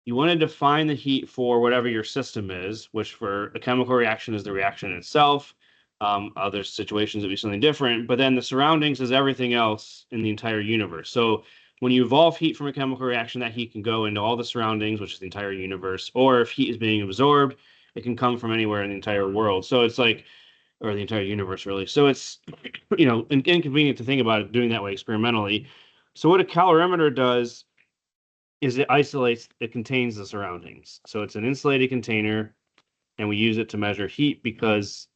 you want to define the heat for whatever your system is, which for a chemical reaction is the reaction itself. Other situations would be something different, but then the surroundings is everything else in the entire universe. So when you evolve heat from a chemical reaction, that heat can go into all the surroundings, which is the entire universe, or if heat is being absorbed, it can come from anywhere in the entire world. So it's like, or the entire universe, really. So it's, inconvenient to think about it doing that way experimentally. So what a calorimeter does is it contains the surroundings. So it's an insulated container, and we use it to measure heat because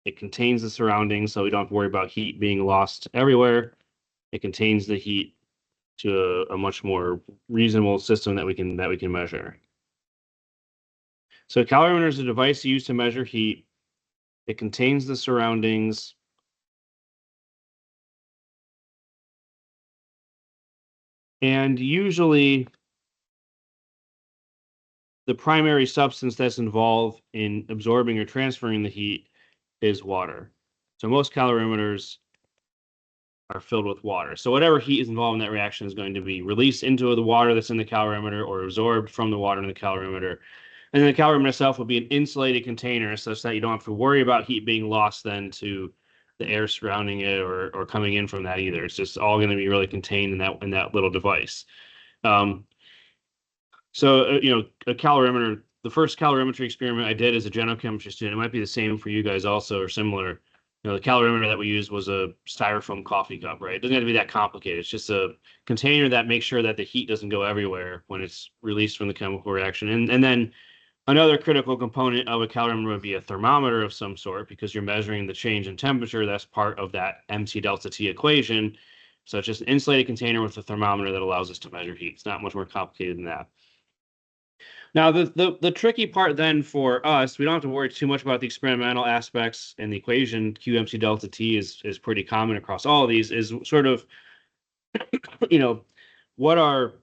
it contains the surroundings, so we don't have to worry about heat being lost everywhere. It contains the heat to a much more reasonable system that we can measure. So a calorimeter is a device used to measure heat. It contains the surroundings. And usually the primary substance that's involved in absorbing or transferring the heat is water. So most calorimeters are filled with water. So whatever heat is involved in that reaction is going to be released into the water that's in the calorimeter or absorbed from the water in the calorimeter. And then the calorimeter itself will be an insulated container such that you don't have to worry about heat being lost then to the air surrounding it or coming in from that either. It's just all going to be really contained in that little device. A calorimeter, the first calorimetry experiment I did as a general chemistry student, it might be the same for you guys also or similar. The calorimeter that we used was a styrofoam coffee cup, right? It doesn't have to be that complicated. It's just a container that makes sure that the heat doesn't go everywhere when it's released from the chemical reaction. And then another critical component of a calorimeter would be a thermometer of some sort because you're measuring the change in temperature. That's part of that MC delta T equation. So it's just an insulated container with a thermometer that allows us to measure heat. It's not much more complicated than that. Now, the tricky part then for us, we don't have to worry too much about the experimental aspects, and the equation QMC delta T is pretty common across all of these, is sort of, what are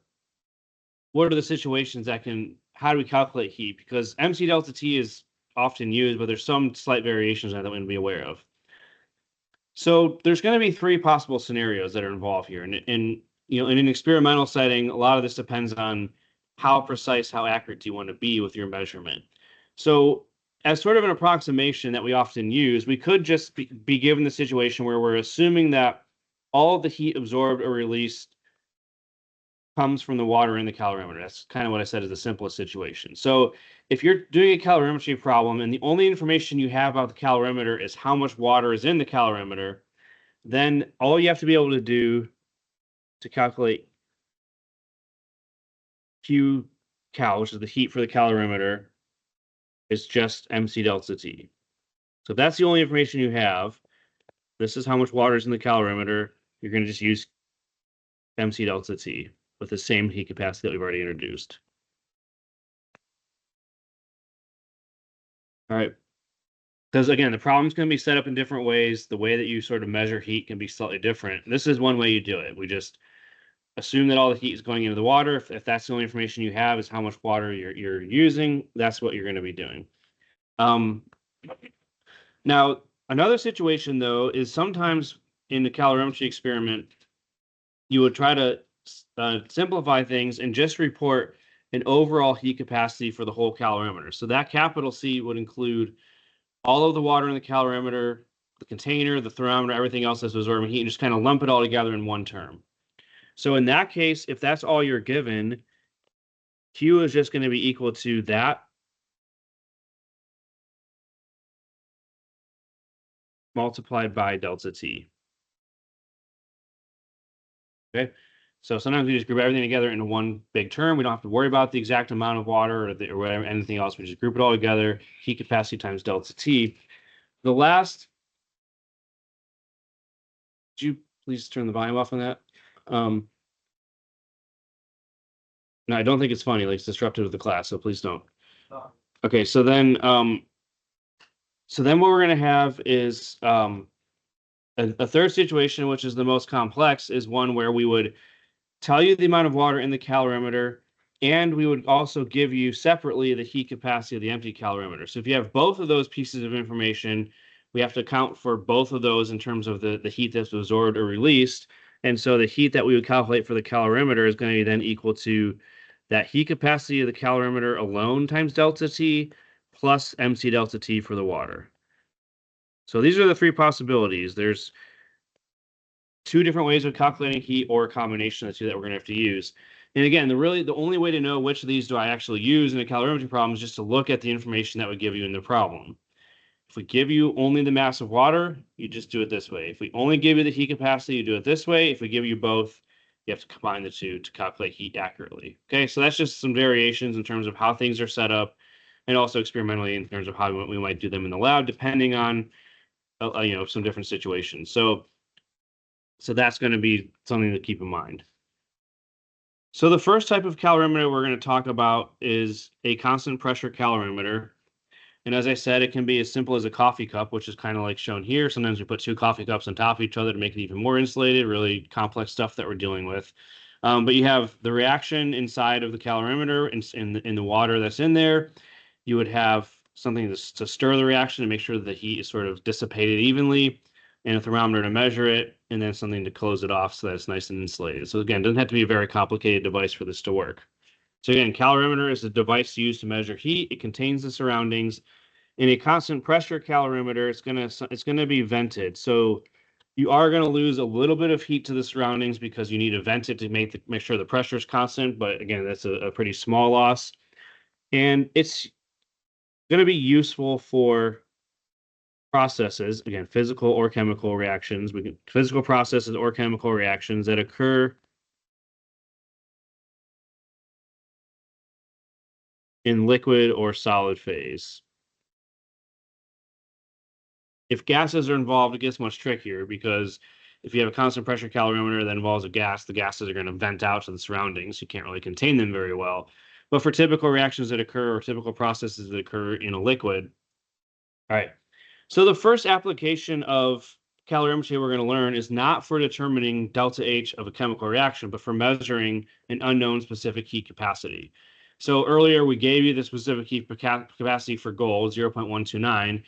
the situations that how do we calculate heat? Because MC delta T is often used, but there's some slight variations that we want to be aware of. So there's going to be three possible scenarios that are involved here. And in an experimental setting, a lot of this depends on how precise, how accurate do you want to be with your measurement. So as sort of an approximation that we often use, we could just be given the situation where we're assuming that all of the heat absorbed or released comes from the water in the calorimeter. That's kind of what I said is the simplest situation. So if you're doing a calorimetry problem and the only information you have about the calorimeter is how much water is in the calorimeter, then all you have to be able to do to calculate Q cal, which is the heat for the calorimeter, is just MC delta T. So if that's the only information you have, this is how much water is in the calorimeter, you're going to just use MC delta T with the same heat capacity that we've already introduced. All right. Because again, the problem's going to be set up in different ways. The way that you sort of measure heat can be slightly different. This is one way you do it. We just assume that all the heat is going into the water. If that's the only information you have is how much water you're using, that's what you're going to be doing. Now, another situation, though, is sometimes in the calorimetry experiment, you would try to simplify things and just report an overall heat capacity for the whole calorimeter. So that capital C would include all of the water in the calorimeter, the container, the thermometer, everything else that's absorbing heat, and just kind of lump it all together in one term. So in that case, if that's all you're given, Q is just going to be equal to that multiplied by delta T. Okay, so sometimes we just group everything together into one big term. We don't have to worry about the exact amount of water or whatever, anything else. We just group it all together, heat capacity times delta T. The last, could you please turn the volume off on that? No, I don't think it's funny. Like, it's disruptive to the class, so please don't. Okay, so then what we're going to have is a third situation, which is the most complex, is one where we would tell you the amount of water in the calorimeter, and we would also give you separately the heat capacity of the empty calorimeter. So if you have both of those pieces of information, we have to account for both of those in terms of the heat that's absorbed or released. And so the heat that we would calculate for the calorimeter is going to be then equal to that heat capacity of the calorimeter alone times delta T plus MC delta T for the water. So these are the three possibilities. There's two different ways of calculating heat or a combination of the two that we're going to have to use. And again, the only way to know which of these do I actually use in a calorimetry problem is just to look at the information that would give you in the problem. If we give you only the mass of water, you just do it this way. If we only give you the heat capacity, you do it this way. If we give you both, you have to combine the two to calculate heat accurately. Okay, so that's just some variations in terms of how things are set up, and also experimentally in terms of how we might do them in the lab, depending on some different situations. So that's going to be something to keep in mind. So the first type of calorimeter we're going to talk about is a constant pressure calorimeter. And as I said, it can be as simple as a coffee cup, which is kind of like shown here. Sometimes we put two coffee cups on top of each other to make it even more insulated, really complex stuff that we're dealing with. But you have the reaction inside of the calorimeter in the water that's in there. You would have something to stir the reaction to make sure that the heat is sort of dissipated evenly, and a thermometer to measure it, and then something to close it off so that it's nice and insulated. So again, it doesn't have to be a very complicated device for this to work. So again, calorimeter is a device used to measure heat. It contains the surroundings. In a constant pressure calorimeter, it's gonna be vented. So you are going to lose a little bit of heat to the surroundings because you need to vent it to make sure the pressure is constant. But again, that's a pretty small loss, and it's going to be useful for processes, again, physical or chemical reactions. Physical processes or chemical reactions that occur in liquid or solid phase. If gases are involved, it gets much trickier because if you have a constant pressure calorimeter that involves a gas, the gases are going to vent out to the surroundings. You can't really contain them very well. But for typical reactions that occur or typical processes that occur in a liquid, all right. So the first application of calorimetry we're going to learn is not for determining delta H of a chemical reaction, but for measuring an unknown specific heat capacity. So earlier we gave you the specific heat capacity for gold, 0.129.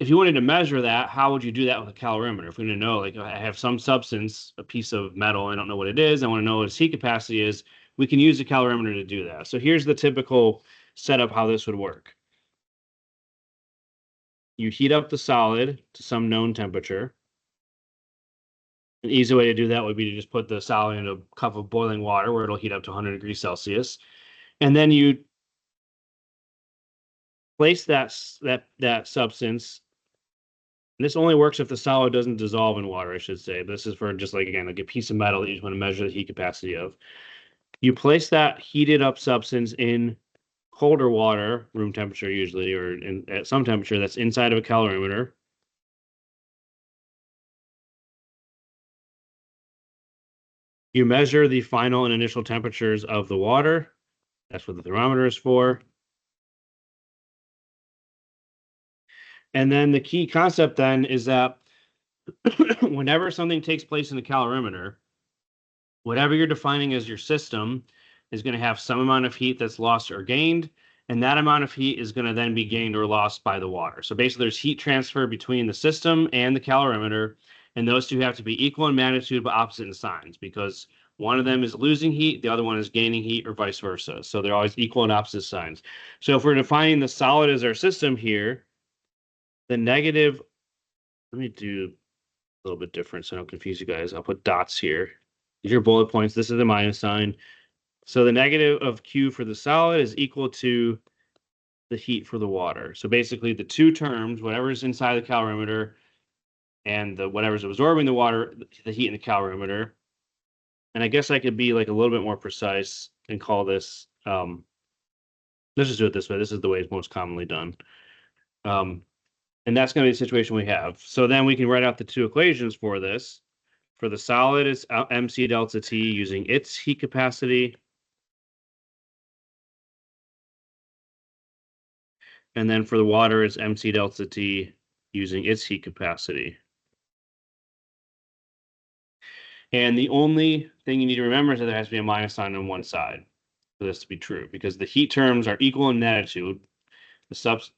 If you wanted to measure that, how would you do that with a calorimeter? If we want to know, like I have some substance, a piece of metal, I don't know what it is, I want to know what its heat capacity is, we can use a calorimeter to do that. So here's the typical setup how this would work. You heat up the solid to some known temperature. An easy way to do that would be to just put the solid in a cup of boiling water where it'll heat up to 100 degrees Celsius. And then you place that substance. And this only works if the solid doesn't dissolve in water, I should say. This is for just like, again, like a piece of metal that you just want to measure the heat capacity of. You place that heated up substance in colder water, room temperature usually, or at some temperature that's inside of a calorimeter. You measure the final and initial temperatures of the water. That's what the thermometer is for. And then the key concept then is that whenever something takes place in the calorimeter, whatever you're defining as your system is going to have some amount of heat that's lost or gained, and that amount of heat is going to then be gained or lost by the water. So basically, there's heat transfer between the system and the calorimeter, and those two have to be equal in magnitude but opposite in signs, because one of them is losing heat, the other one is gaining heat, or vice versa. So they're always equal and opposite signs. So if we're defining the solid as our system here, the negative, let me do a little bit different so I don't confuse you guys. I'll put dots here. These are your bullet points. This is the minus sign. So the negative of Q for the solid is equal to the heat for the water. So basically the two terms, whatever's inside the calorimeter and the whatever's absorbing the water, the heat in the calorimeter. And I guess I could be like a little bit more precise and call this, let's just do it this way. This is the way it's most commonly done. And that's going to be the situation we have. So then we can write out the two equations for this. For the solid, it's MC delta T using its heat capacity. And then for the water, it's MC delta T using its heat capacity. And the only thing you need to remember is that there has to be a minus sign on one side for this to be true, because the heat terms are equal in magnitude.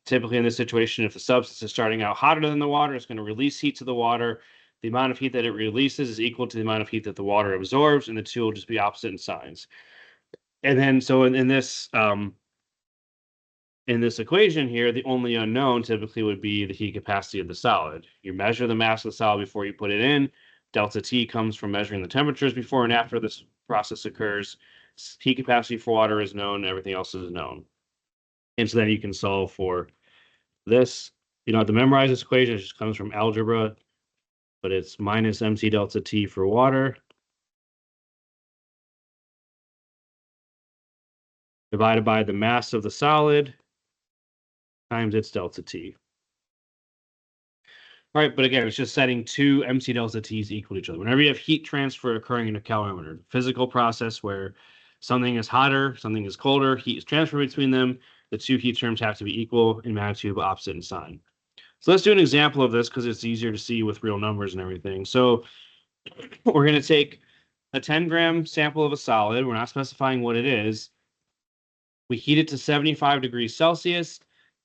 Typically in this situation, if the substance is starting out hotter than the water, it's going to release heat to the water. The amount of heat that it releases is equal to the amount of heat that the water absorbs, and the two will just be opposite in signs. And then, so in this equation here, the only unknown typically would be the heat capacity of the solid. You measure the mass of the solid before you put it in. Delta T comes from measuring the temperatures before and after this process occurs. Heat capacity for water is known, everything else is known. And so then you can solve for this. You don't have to memorize this equation, it just comes from algebra, but it's minus MC delta T for water divided by the mass of the solid times its delta T. All right, but again, it's just setting two MC delta T's equal to each other. Whenever you have heat transfer occurring in a calorimeter, physical process where something is hotter, something is colder, heat is transferred between them, the two heat terms have to be equal in magnitude but opposite in sign. So let's do an example of this because it's easier to see with real numbers and everything. So we're going to take a 10-gram sample of a solid. We're not specifying what it is. We heat it to 75 degrees Celsius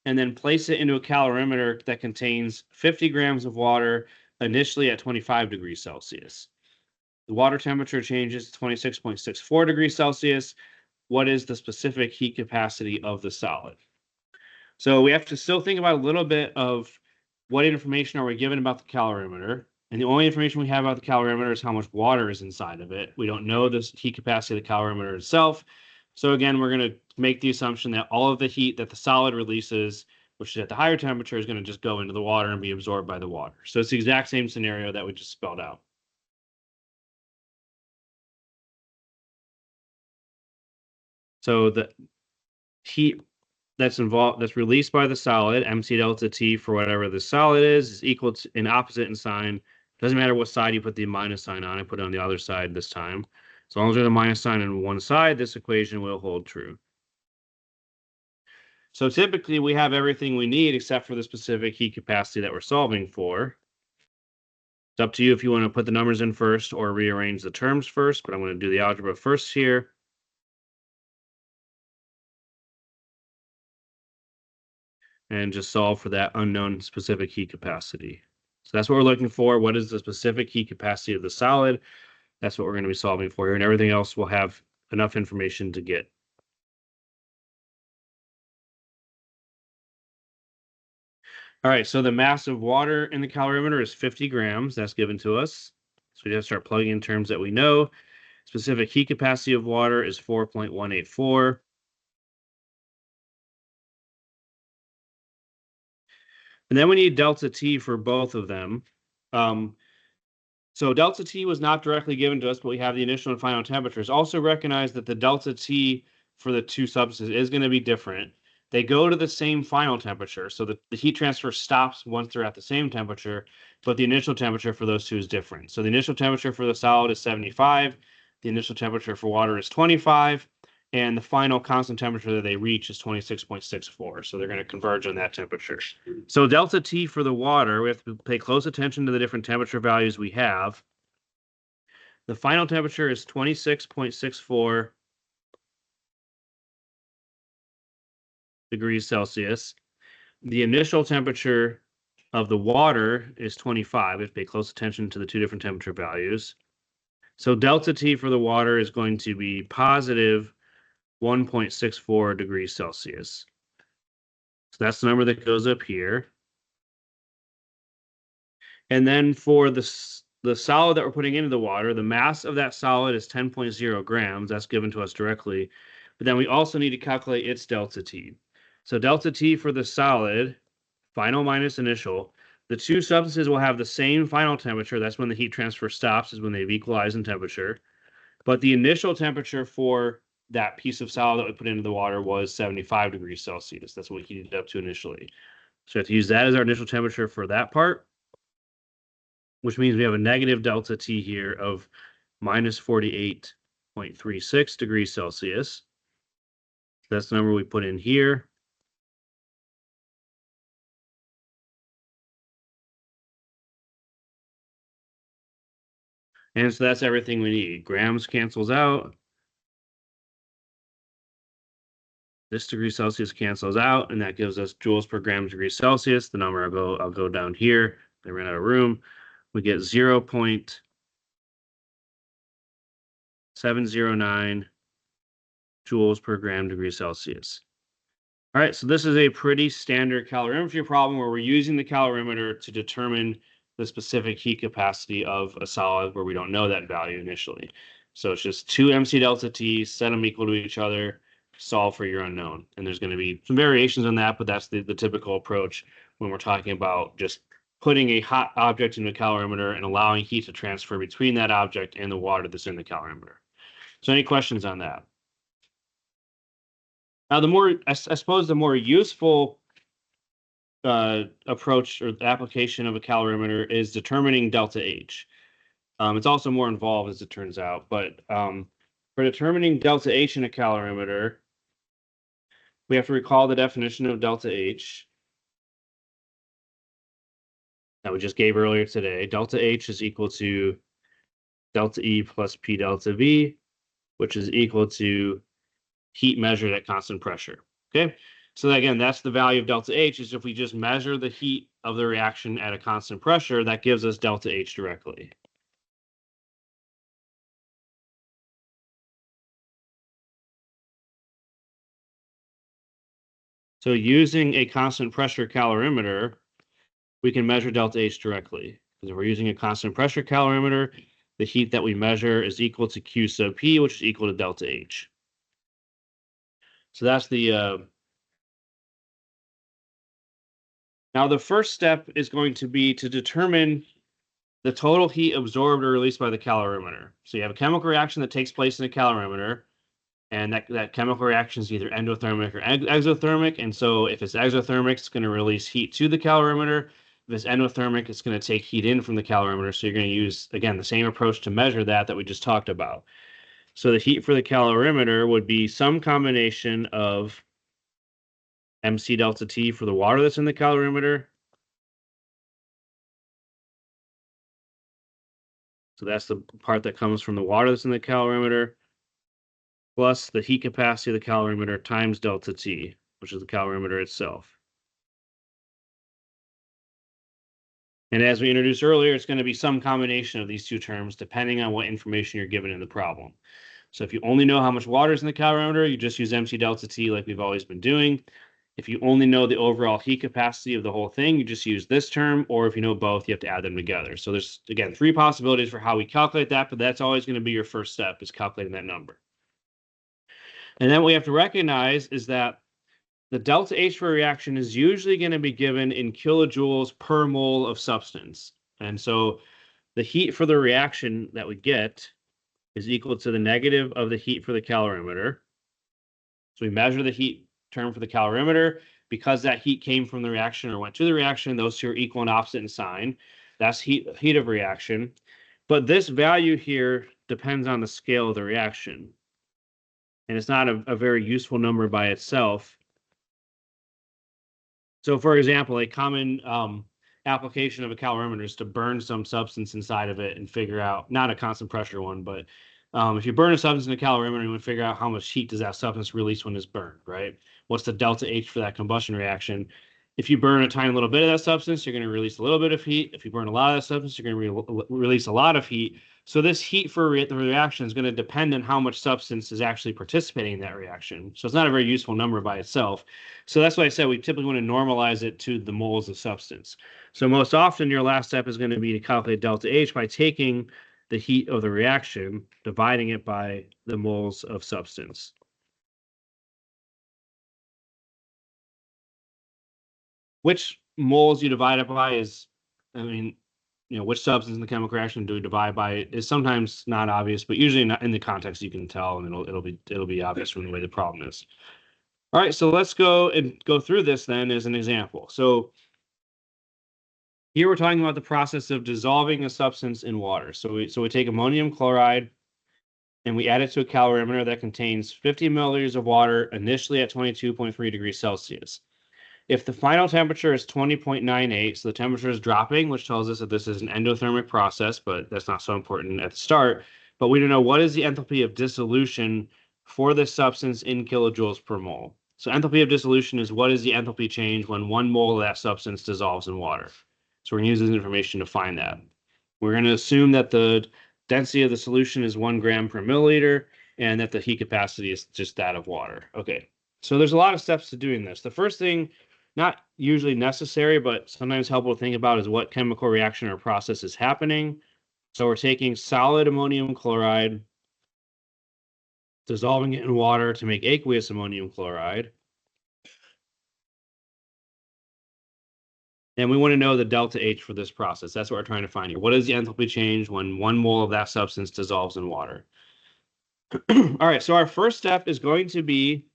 and then place it into a calorimeter that contains 50 grams of water initially at 25 degrees Celsius. The water temperature changes to 26.64 degrees Celsius. What is the specific heat capacity of the solid? So we have to still think about a little bit of what information are we given about the calorimeter. And the only information we have about the calorimeter is how much water is inside of it. We don't know the heat capacity of the calorimeter itself. So again, we're going to make the assumption that all of the heat that the solid releases, which is at the higher temperature, is going to just go into the water and be absorbed by the water. So it's the exact same scenario that we just spelled out. So the heat that's released by the solid, MC delta T for whatever the solid is equal to an opposite in sign. Doesn't matter what side you put the minus sign on. I put it on the other side this time. As long as there's a minus sign on one side, this equation will hold true. So typically we have everything we need except for the specific heat capacity that we're solving for. It's up to you if you want to put the numbers in first or rearrange the terms first, but I'm going to do the algebra first here. and just solve for that unknown specific heat capacity. So that's what we're looking for. What is the specific heat capacity of the solid? That's what we're going to be solving for here, and everything else will have enough information to get. All right, so the mass of water in the calorimeter is 50 grams. That's given to us. So we have to start plugging in terms that we know. Specific heat capacity of water is 4.184. And then we need delta T for both of them. So delta T was not directly given to us, but we have the initial and final temperatures. Also recognize that the delta T for the two substances is going to be different. They go to the same final temperature, so the heat transfer stops once they're at the same temperature, but the initial temperature for those two is different. So the initial temperature for the solid is 75, the initial temperature for water is 25, and the final constant temperature that they reach is 26.64. So they're going to converge on that temperature. So delta T for the water, we have to pay close attention to the different temperature values we have. The final temperature is 26.64 degrees Celsius. The initial temperature of the water is 25. We have to pay close attention to the two different temperature values. So delta T for the water is going to be positive 1.64 degrees Celsius. So that's the number that goes up here. And then for the solid that we're putting into the water, the mass of that solid is 10.0 grams. That's given to us directly. But then we also need to calculate its delta T. So delta T for the solid, final minus initial, the two substances will have the same final temperature. That's when the heat transfer stops, is when they've equalized in temperature. But the initial temperature for that piece of solid that we put into the water was 75 degrees Celsius. That's what we heated it up to initially. So we have to use that as our initial temperature for that part, which means we have a negative delta T here of minus 48.36 degrees Celsius. That's the number we put in here. And so that's everything we need. Grams cancels out. This degree Celsius cancels out, and that gives us joules per gram degree Celsius. The number I'll go down here. I ran out of room. We get 0.709 joules per gram degree Celsius. All right, so this is a pretty standard calorimetry problem where we're using the calorimeter to determine the specific heat capacity of a solid where we don't know that value initially. So it's just 2 MC delta T, set them equal to each other, solve for your unknown. And there's going to be some variations on that, but that's the typical approach when we're talking about just putting a hot object into a calorimeter and allowing heat to transfer between that object and the water that's in the calorimeter. So any questions on that? Now, I suppose the more useful approach or application of a calorimeter is determining delta H. It's also more involved, as it turns out, but for determining delta H in a calorimeter, we have to recall the definition of delta H that we just gave earlier today. Delta H is equal to delta E plus P delta V, which is equal to heat measured at constant pressure. Okay, so again, that's the value of delta H, is if we just measure the heat of the reaction at a constant pressure, that gives us delta H directly. So using a constant pressure calorimeter, we can measure delta H directly. Because if we're using a constant pressure calorimeter, the heat that we measure is equal to Q sub P, which is equal to delta H. So that's the now the first step is going to be to determine the total heat absorbed or released by the calorimeter. So you have a chemical reaction that takes place in a calorimeter, and that chemical reaction is either endothermic or exothermic. And so if it's exothermic, it's going to release heat to the calorimeter. If it's endothermic, it's going to take heat in from the calorimeter. So you're going to use, again, the same approach to measure that we just talked about. So the heat for the calorimeter would be some combination of MC delta T for the water that's in the calorimeter. So that's the part that comes from the water that's in the calorimeter, plus the heat capacity of the calorimeter times delta T, which is the calorimeter itself. And as we introduced earlier, it's going to be some combination of these two terms depending on what information you're given in the problem. So if you only know how much water is in the calorimeter, you just use MC delta T like we've always been doing. If you only know the overall heat capacity of the whole thing, you just use this term, or if you know both, you have to add them together. So there's, again, three possibilities for how we calculate that, but that's always going to be your first step, is calculating that number. And then what we have to recognize is that the delta H for a reaction is usually going to be given in kilojoules per mole of substance. And so the heat for the reaction that we get is equal to the negative of the heat for the calorimeter. So we measure the heat term for the calorimeter. Because that heat came from the reaction or went to the reaction, those two are equal and opposite in sign. That's heat of reaction. But this value here depends on the scale of the reaction. And it's not a very useful number by itself. So for example, a common application of a calorimeter is to burn some substance inside of it and figure out, not a constant pressure one, but if you burn a substance in a calorimeter, you want to figure out how much heat does that substance release when it's burned, right? What's the delta H for that combustion reaction? If you burn a tiny little bit of that substance, you're going to release a little bit of heat. If you burn a lot of that substance, you're going to release a lot of heat. So this heat for the reaction is going to depend on how much substance is actually participating in that reaction. So it's not a very useful number by itself. So that's why I said we typically want to normalize it to the moles of substance. So most often your last step is going to be to calculate delta H by taking the heat of the reaction, dividing it by the moles of substance. Which moles you divide it by is, I mean, which substance in the chemical reaction do we divide by is sometimes not obvious, but usually not in the context you can tell, and it'll be obvious from the way the problem is. All right, so let's go through this then as an example. So here we're talking about the process of dissolving a substance in water. So we take ammonium chloride and we add it to a calorimeter that contains 50 milliliters of water initially at 22.3 degrees Celsius. If the final temperature is 20.98, so the temperature is dropping, which tells us that this is an endothermic process, but that's not so important at the start. But we don't know what is the enthalpy of dissolution for this substance in kilojoules per mole. So enthalpy of dissolution is what is the enthalpy change when 1 mole of that substance dissolves in water. So we're going to use this information to find that. We're going to assume that the density of the solution is 1 gram per milliliter and that the heat capacity is just that of water. Okay, so there's a lot of steps to doing this. The first thing, not usually necessary, but sometimes helpful to think about, is what chemical reaction or process is happening. So we're taking solid ammonium chloride, dissolving it in water to make aqueous ammonium chloride. And we want to know the delta H for this process. That's what we're trying to find here. What is the enthalpy change when 1 mole of that substance dissolves in water? All right, so our first step is going to be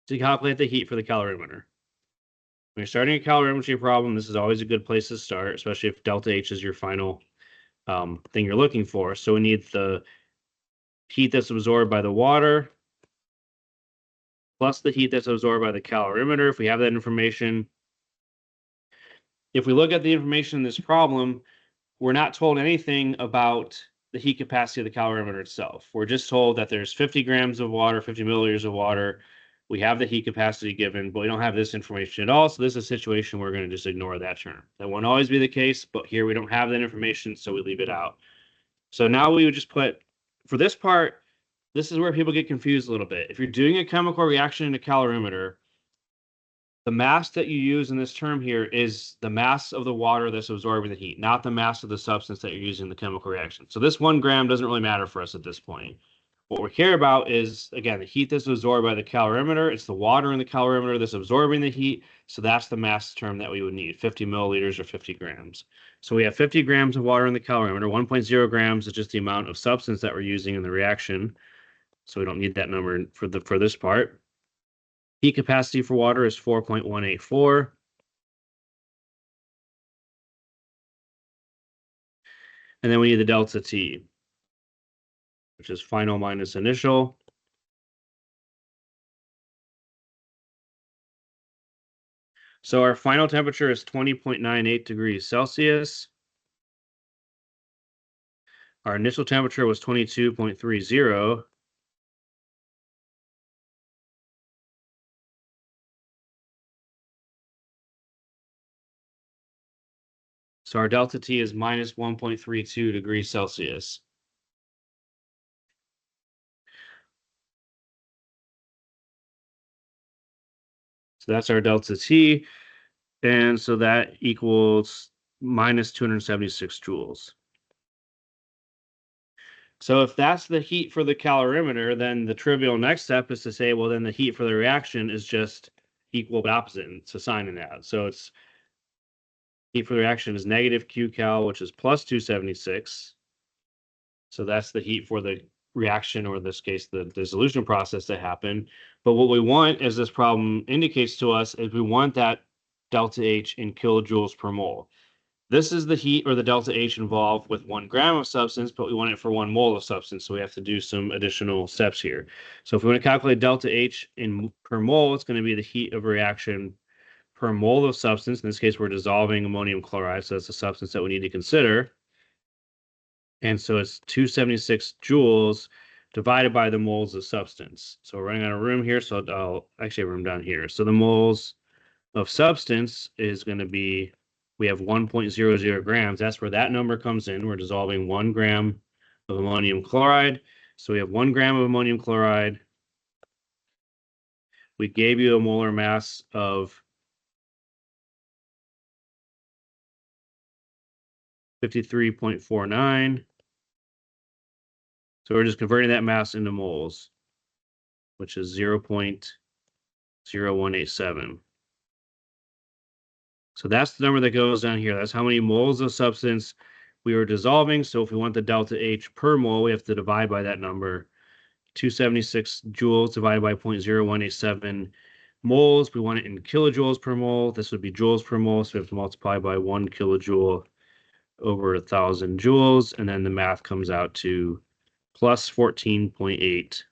to calculate the heat for the calorimeter. When you're starting a calorimetry problem, this is always a good place to start, especially if delta H is your final thing you're looking for. So we need the heat that's absorbed by the water plus the heat that's absorbed by the calorimeter, if we have that information. If we look at the information in this problem, we're not told anything about the heat capacity of the calorimeter itself. We're just told that there's 50 grams of water, 50 milliliters of water. We have the heat capacity given, but we don't have this information at all. So this is a situation where we're going to just ignore that term. That won't always be the case, but here we don't have that information, so we leave it out. So now we would just put, for this part, this is where people get confused a little bit. If you're doing a chemical reaction in a calorimeter, the mass that you use in this term here is the mass of the water that's absorbing the heat, not the mass of the substance that you're using in the chemical reaction. So this 1 gram doesn't really matter for us at this point. What we care about is, again, the heat that's absorbed by the calorimeter. It's the water in the calorimeter that's absorbing the heat. So that's the mass term that we would need, 50 milliliters or 50 grams. So we have 50 grams of water in the calorimeter. 1.0 grams is just the amount of substance that we're using in the reaction. So we don't need that number for this part. Heat capacity for water is 4.184. And then we need the delta T, which is final minus initial. So our final temperature is 20.98 degrees Celsius. Our initial temperature was 22.30. So our delta T is minus 1.32 degrees Celsius. So that's our delta T. And so that equals minus 276 joules. So if that's the heat for the calorimeter, then the trivial next step is to say, well, then the heat for the reaction is just equal but opposite. It's a sign in that. So it's heat for the reaction is negative Q cal, which is plus 276. So that's the heat for the reaction, or in this case, the dissolution process that happened. But what we want, as this problem indicates to us, is we want that delta H in kilojoules per mole. This is the heat or the delta H involved with 1 gram of substance, but we want it for 1 mole of substance. So we have to do some additional steps here. So if we want to calculate delta H in per mole, it's going to be the heat of reaction per mole of substance. In this case, we're dissolving ammonium chloride. So that's a substance that we need to consider. And so it's 276 joules divided by the moles of substance. So we're running out of room here. So I'll actually have room down here. So the moles of substance is going to be, we have 1.00 grams. That's where that number comes in. We're dissolving 1 gram of ammonium chloride. So we have 1 gram of ammonium chloride. We gave you a molar mass of 53.49. So we're just converting that mass into moles, which is 0.0187. So that's the number that goes down here. That's how many moles of substance we were dissolving. So if we want the delta H per mole, we have to divide by that number. 276 joules divided by 0.0187 moles. We want it in kilojoules per mole. This would be joules per mole. So we have to multiply by 1 kilojoule over 1,000 joules. And then the math comes out to plus 14.8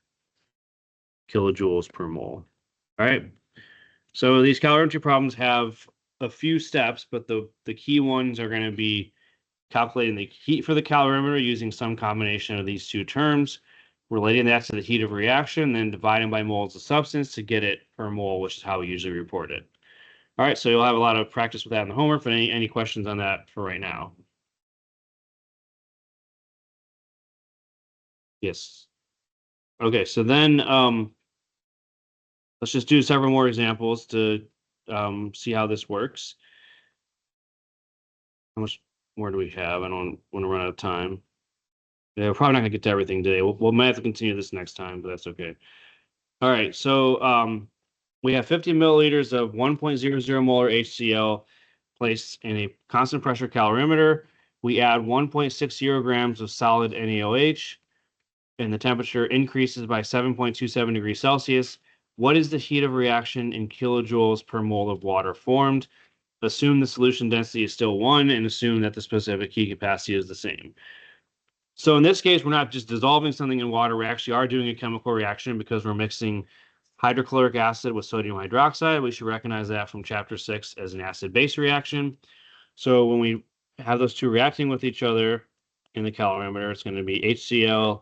kilojoules per mole. All right. So these calorimetry problems have a few steps, but the key ones are going to be calculating the heat for the calorimeter using some combination of these two terms, relating that to the heat of reaction, then dividing by moles of substance to get it per mole, which is how we usually report it. All right, so you'll have a lot of practice with that in the homework. But any questions on that for right now? Yes. Okay, so then let's just do several more examples to see how this works. How much more do we have? I don't want to run out of time. Yeah, we're probably not gonna get to everything today. We'll might have to continue this next time, but that's okay. All right, so we have 50 milliliters of 1.00 molar HCl placed in a constant pressure calorimeter. We add 1.60 grams of solid NaOH, and the temperature increases by 7.27 degrees Celsius. What is the heat of reaction in kilojoules per mole of water formed? Assume the solution density is still 1, and assume that the specific heat capacity is the same. So in this case, we're not just dissolving something in water. We actually are doing a chemical reaction because we're mixing hydrochloric acid with sodium hydroxide. We should recognize that from chapter 6 as an acid-base reaction. So when we have those two reacting with each other in the calorimeter, it's going to be HCl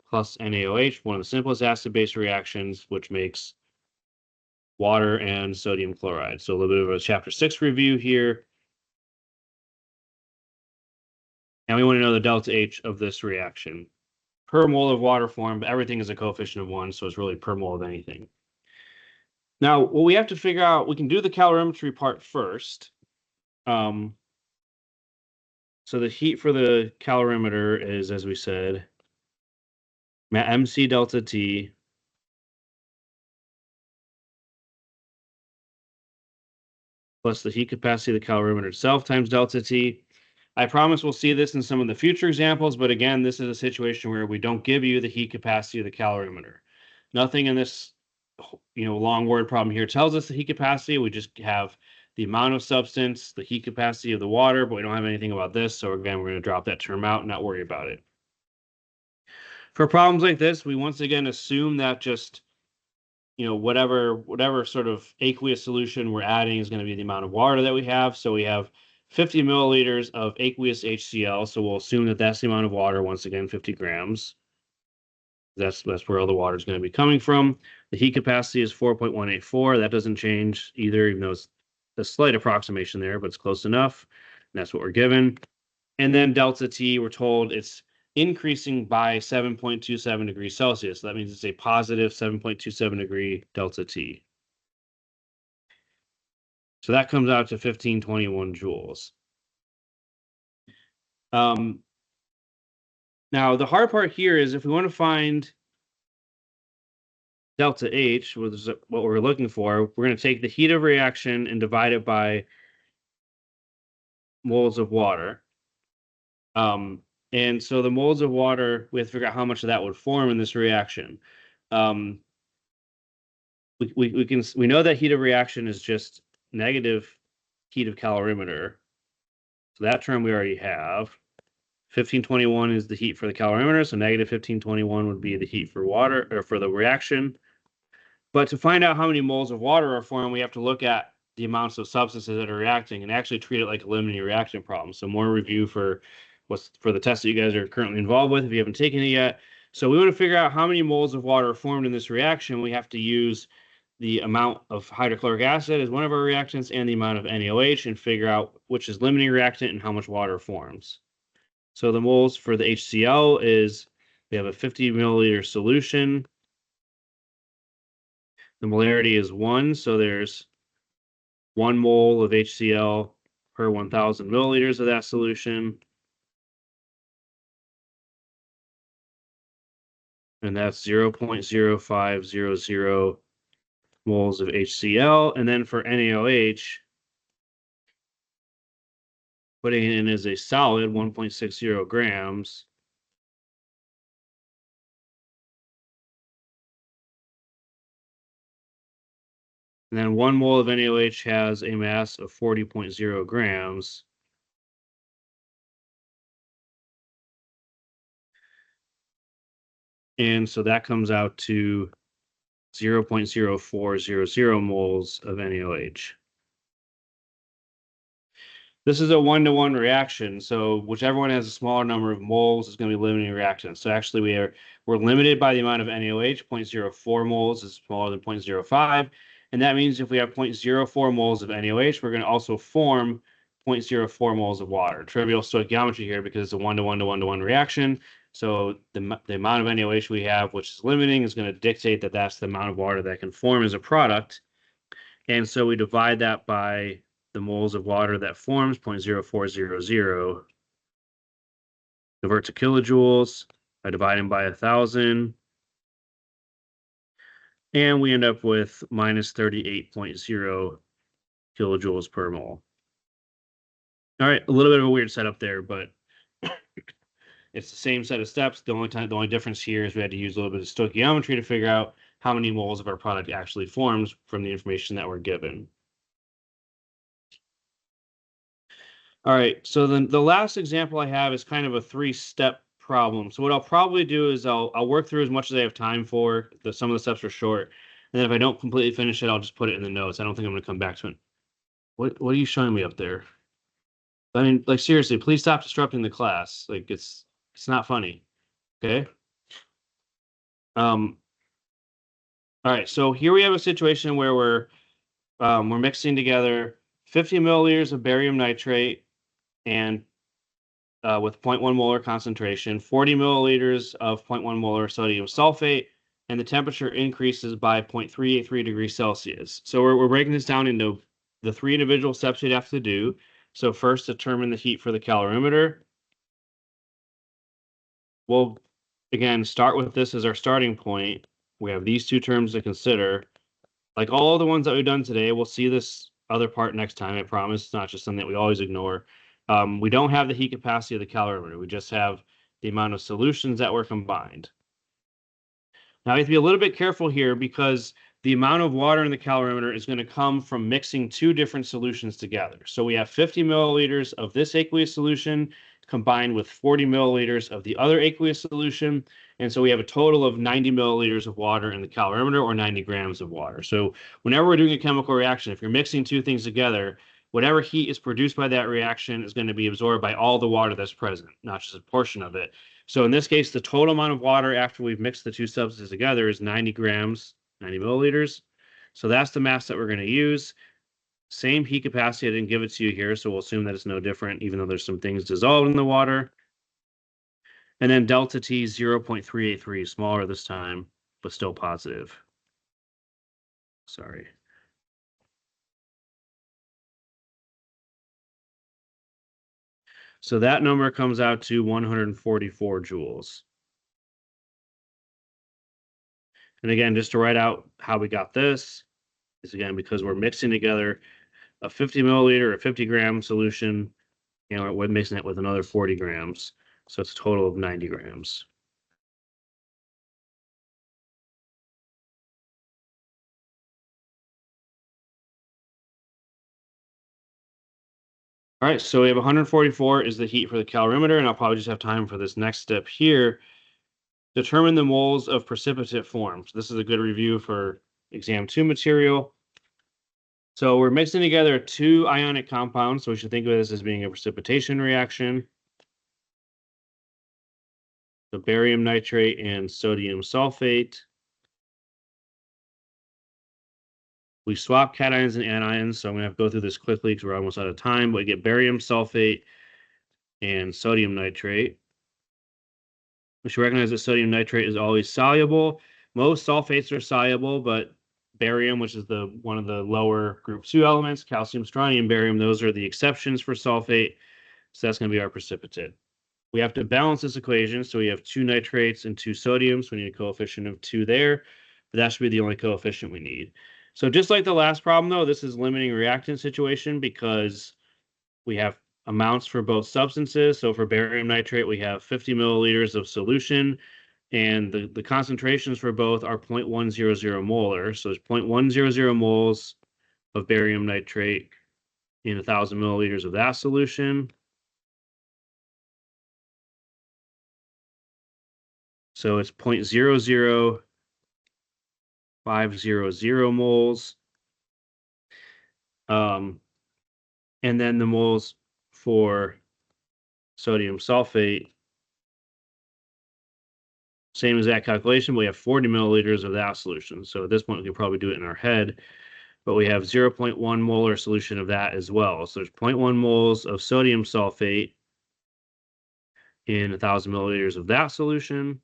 plus NaOH, one of the simplest acid-base reactions, which makes water and sodium chloride. So a little bit of a chapter 6 review here. And we want to know the delta H of this reaction. Per mole of water formed, everything is a coefficient of 1, so it's really per mole of anything. Now, what we have to figure out, we can do the calorimetry part first. So the heat for the calorimeter is, as we said, MC delta T plus the heat capacity of the calorimeter itself times delta T. I promise we'll see this in some of the future examples, but again, this is a situation where we don't give you the heat capacity of the calorimeter. Nothing in this, long word problem here tells us the heat capacity. We just have the amount of substance, the heat capacity of the water, but we don't have anything about this. So again, we're going to drop that term out and not worry about it. For problems like this, we once again assume that just, whatever sort of aqueous solution we're adding is going to be the amount of water that we have. So we have 50 milliliters of aqueous HCl. So we'll assume that that's the amount of water, once again, 50 grams. That's where all the water is going to be coming from. The heat capacity is 4.184. That doesn't change either, even though it's a slight approximation there, but it's close enough. That's what we're given. And then delta T, we're told it's increasing by 7.27 degrees Celsius. So that means it's a positive 7.27 degree delta T. So that comes out to 1521 joules. Now, the hard part here is if we want to find delta H, which is what we're looking for, we're going to take the heat of reaction and divide it by moles of water. And so the moles of water, we have to figure out how much of that would form in this reaction. We know that heat of reaction is just negative heat of calorimeter. So that term we already have. 1521 is the heat for the calorimeter, so negative 1521 would be the heat for water or for the reaction. But to find out how many moles of water are formed, we have to look at the amounts of substances that are reacting and actually treat it like a limiting reaction problem. So more review for the test that you guys are currently involved with if you haven't taken it yet. So we want to figure out how many moles of water are formed in this reaction. We have to use the amount of hydrochloric acid as one of our reactants and the amount of NaOH and figure out which is limiting reactant and how much water forms. So the moles for the HCl is we have a 50 milliliter solution. The molarity is 1, so there's 1 mole of HCl per 1,000 milliliters of that solution. And that's 0.0500 moles of HCl. And then for NaOH, putting it in as a solid, 1.60 grams. And then 1 mole of NaOH has a mass of 40.0 grams. And so that comes out to 0.0400 moles of NaOH. This is a one-to-one reaction, so whichever one has a smaller number of moles is going to be limiting reactant. So actually we're limited by the amount of NaOH. 0.04 moles is smaller than 0.05, and that means if we have 0.04 moles of NaOH, we're going to also form 0.04 moles of water. Trivial stoichiometry here because it's a one-to-one-to-one-to-one reaction. So the amount of NaOH we have, which is limiting, is going to dictate that that's the amount of water that can form as a product. And so we divide that by the moles of water that forms, 0.0400. Convert to kilojoules by dividing by 1,000. And we end up with minus 38.0 kilojoules per mole. All right, a little bit of a weird setup there, but it's the same set of steps. The only difference here is we had to use a little bit of stoichiometry to figure out how many moles of our product actually forms from the information that we're given. All right, so then the last example I have is kind of a 3-step problem. So what I'll probably do is I'll work through as much as I have time for. Some of the steps are short, and then if I don't completely finish it, I'll just put it in the notes. I don't think I'm going to come back to it. What are you showing me up there? I mean, like seriously, please stop disrupting the class. Like it's not funny. Okay. All right, so here we have a situation where we're mixing together 50 milliliters of barium nitrate and with 0.1 molar concentration, 40 milliliters of 0.1 molar sodium sulfate, and the temperature increases by 0.383 degrees Celsius. So we're breaking this down into the 3 individual steps you'd have to do. So first, determine the heat for the calorimeter. We'll, again, start with this as our starting point. We have these 2 terms to consider. Like all the ones that we've done today, we'll see this other part next time, I promise. It's not just something that we always ignore. We don't have the heat capacity of the calorimeter. We just have the amount of solutions that were combined. Now, you have to be a little bit careful here because the amount of water in the calorimeter is going to come from mixing 2 different solutions together. So we have 50 milliliters of this aqueous solution combined with 40 milliliters of the other aqueous solution. And so we have a total of 90 milliliters of water in the calorimeter, or 90 grams of water. So whenever we're doing a chemical reaction, if you're mixing 2 things together, whatever heat is produced by that reaction is going to be absorbed by all the water that's present, not just a portion of it. So in this case, the total amount of water after we've mixed the 2 substances together is 90 grams, 90 milliliters. So that's the mass that we're going to use. Same heat capacity. I didn't give it to you here, so we'll assume that it's no different, even though there's some things dissolved in the water. And then delta T 0.383, smaller this time, but still positive. Sorry. So that number comes out to 144 joules. And again, just to write out how we got this, is again because we're mixing together a 50 milliliter or 50 gram solution, and we're mixing it with another 40 grams. So it's a total of 90 grams. All right, so we have 144 is the heat for the calorimeter, and I'll probably just have time for this next step here. Determine the moles of precipitate form. So this is a good review for exam 2 material. So we're mixing together 2 ionic compounds, so we should think of this as being a precipitation reaction. So barium nitrate and sodium sulfate. We swap cations and anions, so I'm going to have to go through this quickly because we're almost out of time. But we get barium sulfate and sodium nitrate. We should recognize that sodium nitrate is always soluble. Most sulfates are soluble, but barium, which is one of the lower group 2 elements, calcium, strontium, barium, those are the exceptions for sulfate. So that's going to be our precipitate. We have to balance this equation. So we have 2 nitrates and 2 sodiums. So we need a coefficient of 2 there. But that should be the only coefficient we need. So just like the last problem, though, this is limiting reactant situation because we have amounts for both substances. So for barium nitrate, we have 50 milliliters of solution, and the concentrations for both are 0.100 molar. So there's 0.100 moles of barium nitrate in 1,000 milliliters of that solution. So it's 0.00500 moles. And then the moles for sodium sulfate, same exact calculation. We have 40 milliliters of that solution. So at this point, we can probably do it in our head. But we have 0.1 molar solution of that as well. So there's 0.1 moles of sodium sulfate in 1,000 milliliters of that solution.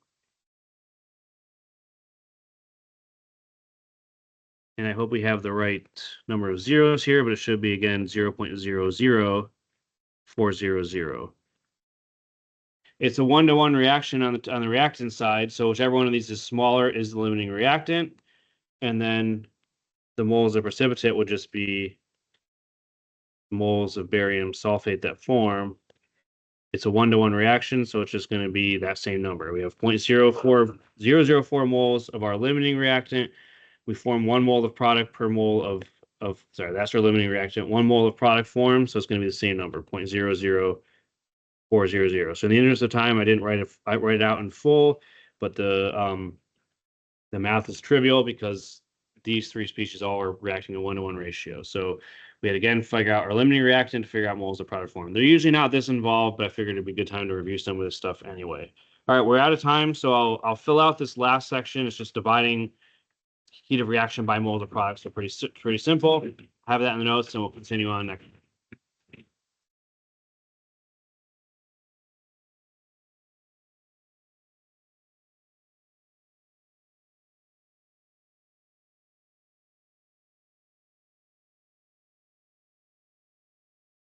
And I hope we have the right number of zeros here, but it should be, again, 0.00400. It's a 1-to-1 reaction on the reactant side. So whichever one of these is smaller is the limiting reactant. And then the moles of precipitate would just be moles of barium sulfate that form. It's a 1-to-1 reaction, so it's just going to be that same number. We have 0.004 moles of our limiting reactant. We form 1 mole of product per mole of sorry, that's our limiting reactant. 1 mole of product formed, so it's going to be the same number, 0.00400. So in the interest of time, I didn't write it out in full, but the math is trivial because these 3 species all are reacting in 1-to-1 ratio. So we had again figure out our limiting reactant to figure out moles of product form. They're usually not this involved, but I figured it'd be a good time to review some of this stuff anyway. All right, we're out of time, so I'll fill out this last section. It's just dividing heat of reaction by moles of product. So pretty simple. Have that in the notes, and we'll continue on next.